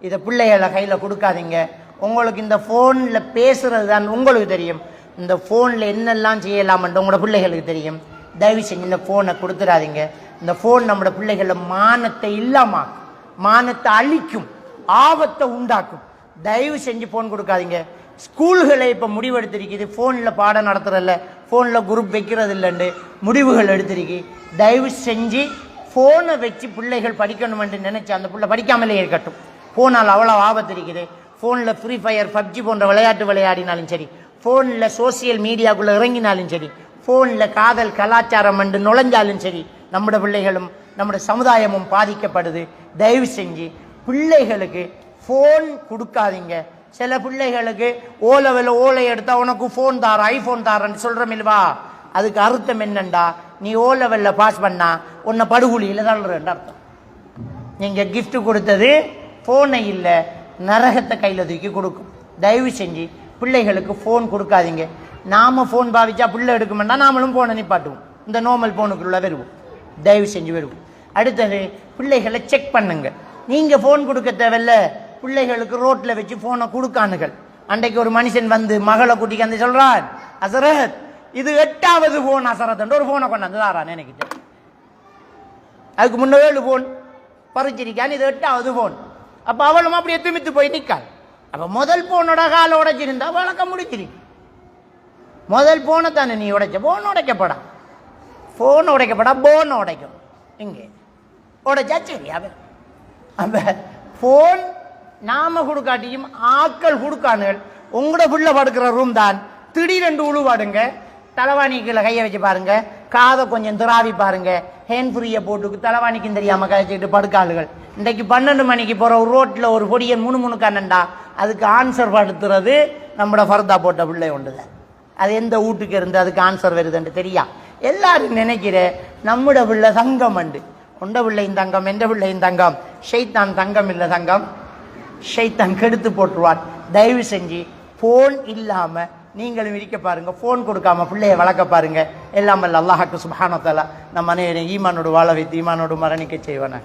இதை பிள்ளைகளை கையில கொடுக்காதீங்க. உங்களுக்கு இந்த போன்ல பேசுறது தான் உங்களுக்கு தெரியும், இந்த போன்ல என்னெல்லாம் செய்யலாம் உங்களோட பிள்ளைகளுக்கு தெரியும். தயவு செஞ்சு இந்த போனை கொடுத்துடாதீங்க. இந்த போன் நம்மளோட பிள்ளைகளை மானத்தை இல்லாம, மானத்தை அழிக்கும், ஆபத்தை உண்டாக்கும். தயவு செஞ்சு போன் கொடுக்காதீங்க. ஸ்கூல்களை இப்ப முடிவெடுத்திருக்குது, போன்ல பாடம் நடத்துறதில்ல, போன்ல குரூப் வைக்கிறது இல்லைன்னு முடிவுகள் எடுத்திருக்கு. தயவு செஞ்சு போனை வச்சு பிள்ளைகள் படிக்கணும் என்று நினைச்சு அந்த பிள்ளை படிக்காமலே இருக்கட்டும். போனால் அவ்வளவு ஆபத்து இருக்குது. போன்ல ஃப்ரீ ஃபயர், பப்ஜி போன்ற விளையாட்டு விளையாடினாலும் சரி, போன்ல சோசியல் மீடியாக்குள்ள இறங்கினாலும் சரி, போன்ல காதல் கலாச்சாரம் என்று நுழைஞ்சாலும் சரி, நம்முடைய பிள்ளைகளும் நம்முடைய சமுதாயமும் பாதிக்கப்படுது. தயவு செஞ்சு பிள்ளைகளுக்கு போன் கொடுக்காதீங்க. சில பிள்ளைகளுக்கு ஓலவில் ஓலை எடுத்தா உனக்கு போன் தார, ஐபோன் தாரன்னு சொல்றோம் இல்லவா, அதுக்கு அர்த்தம் என்னண்டா, நீ ஓலவெல்ல பாஸ் பண்ணா உன்னை படுகொலியில தள்ளுறேன் அர்த்தம். நீங்க கிஃப்ட் கொடுத்தது போனை இல்ல, நரகத்தை கையில தூக்கி கொடுக்கும். தயவு செஞ்சு பிள்ளைகளுக்கு போன் கொடுக்காதீங்க. நாம போன் பாவிச்சா பிள்ளை எடுக்குமெண்டா நாமளும் போனை நிப்பாட்டுவோம், இந்த நார்மல் போனுக்குள்ள வருவோம். தயவு செஞ்சு வருவோம். அடுத்தது பிள்ளைகளை செக் பண்ணுங்க. நீங்க போன் கொடுக்க தேவையில்ல, பிள்ளைகளுக்கு ரோட்ல வச்சு போனை கொடுக்கானுகள். அன்றைக்கு ஒரு மனுஷன் வந்து மகளை கூட்டிக்கு வந்து சொல்றான், அசரத் இது 8வது போன் அசரத் ஒரு போனை கொண்டாந்து தாரான் நினைக்கிட்ட. அதுக்கு முன்ன 7 போன் பறிச்சிருக்கான், இது 8வது போன். அப்ப அவளும் அப்படியே துமித்து போய் நிற்காள். அப்ப முதல் போனோட கால உடைச்சிருந்தா வழக்க முடிச்சிருக்கு. முதல் போனை தானே நீ உடைச்ச, போன் உடைக்கப்படா, போன் உடைக்கப்படா, போன் உடைக்கும். இங்கே உடைச்சா சரி. அப்ப போன் நாம கொடுக்காட்டியும் ஆக்கள் கொடுக்கானுகள். உங்களோட புள்ள படுக்கிற ரூம் தான். திடீரென்று உழுவாடுங்க, தலைவாணிக்குள்ள கையை வச்சு பாருங்க, காதை கொஞ்சம் திராவி பாருங்க, ஹேண்ட் ஃப்ரீயை போட்டு தலைவாணிக்கும் தெரியாம கழிச்சுக்கிட்டு படுக்காளுகள். இன்றைக்கு 12 மணிக்கு போற ஒரு ரோட்ல ஒரு பொடியை முணுமுணுக்கானண்டா அதுக்கு ஆன்சர் படுத்துறது நம்மட ஃபர்தா போட்ட பிள்ளை ஒன்றுதான். அது எந்த வீட்டுக்கு இருந்து அதுக்கு ஆன்சர் வருதுன்னு தெரியா. எல்லாரும் நினைக்கிற நம்முட பிள்ளை தங்கம் அண்டு. உண்ட பிள்ளையும் தங்கம், எந்த பிள்ளையும் தங்கம். ஷைத்தான் தங்கம் இல்லை தங்கம், ஷைத்தான் கெடுத்து போட்டுருவான். தயவு செஞ்சு போன் இல்லாம நீங்களும் இருக்க பாருங்க, போன் கொடுக்காம பிள்ளைய வளர்க்க பாருங்க. எல்லாம் அல்ல அல்லாஹ்க்கு சுப்ஹானஹு வ தஆலா நம்ம அனைவரையும் ஈமானோடு வாழ வைத்து ஈமானோடு மரணிக்க செய்வான.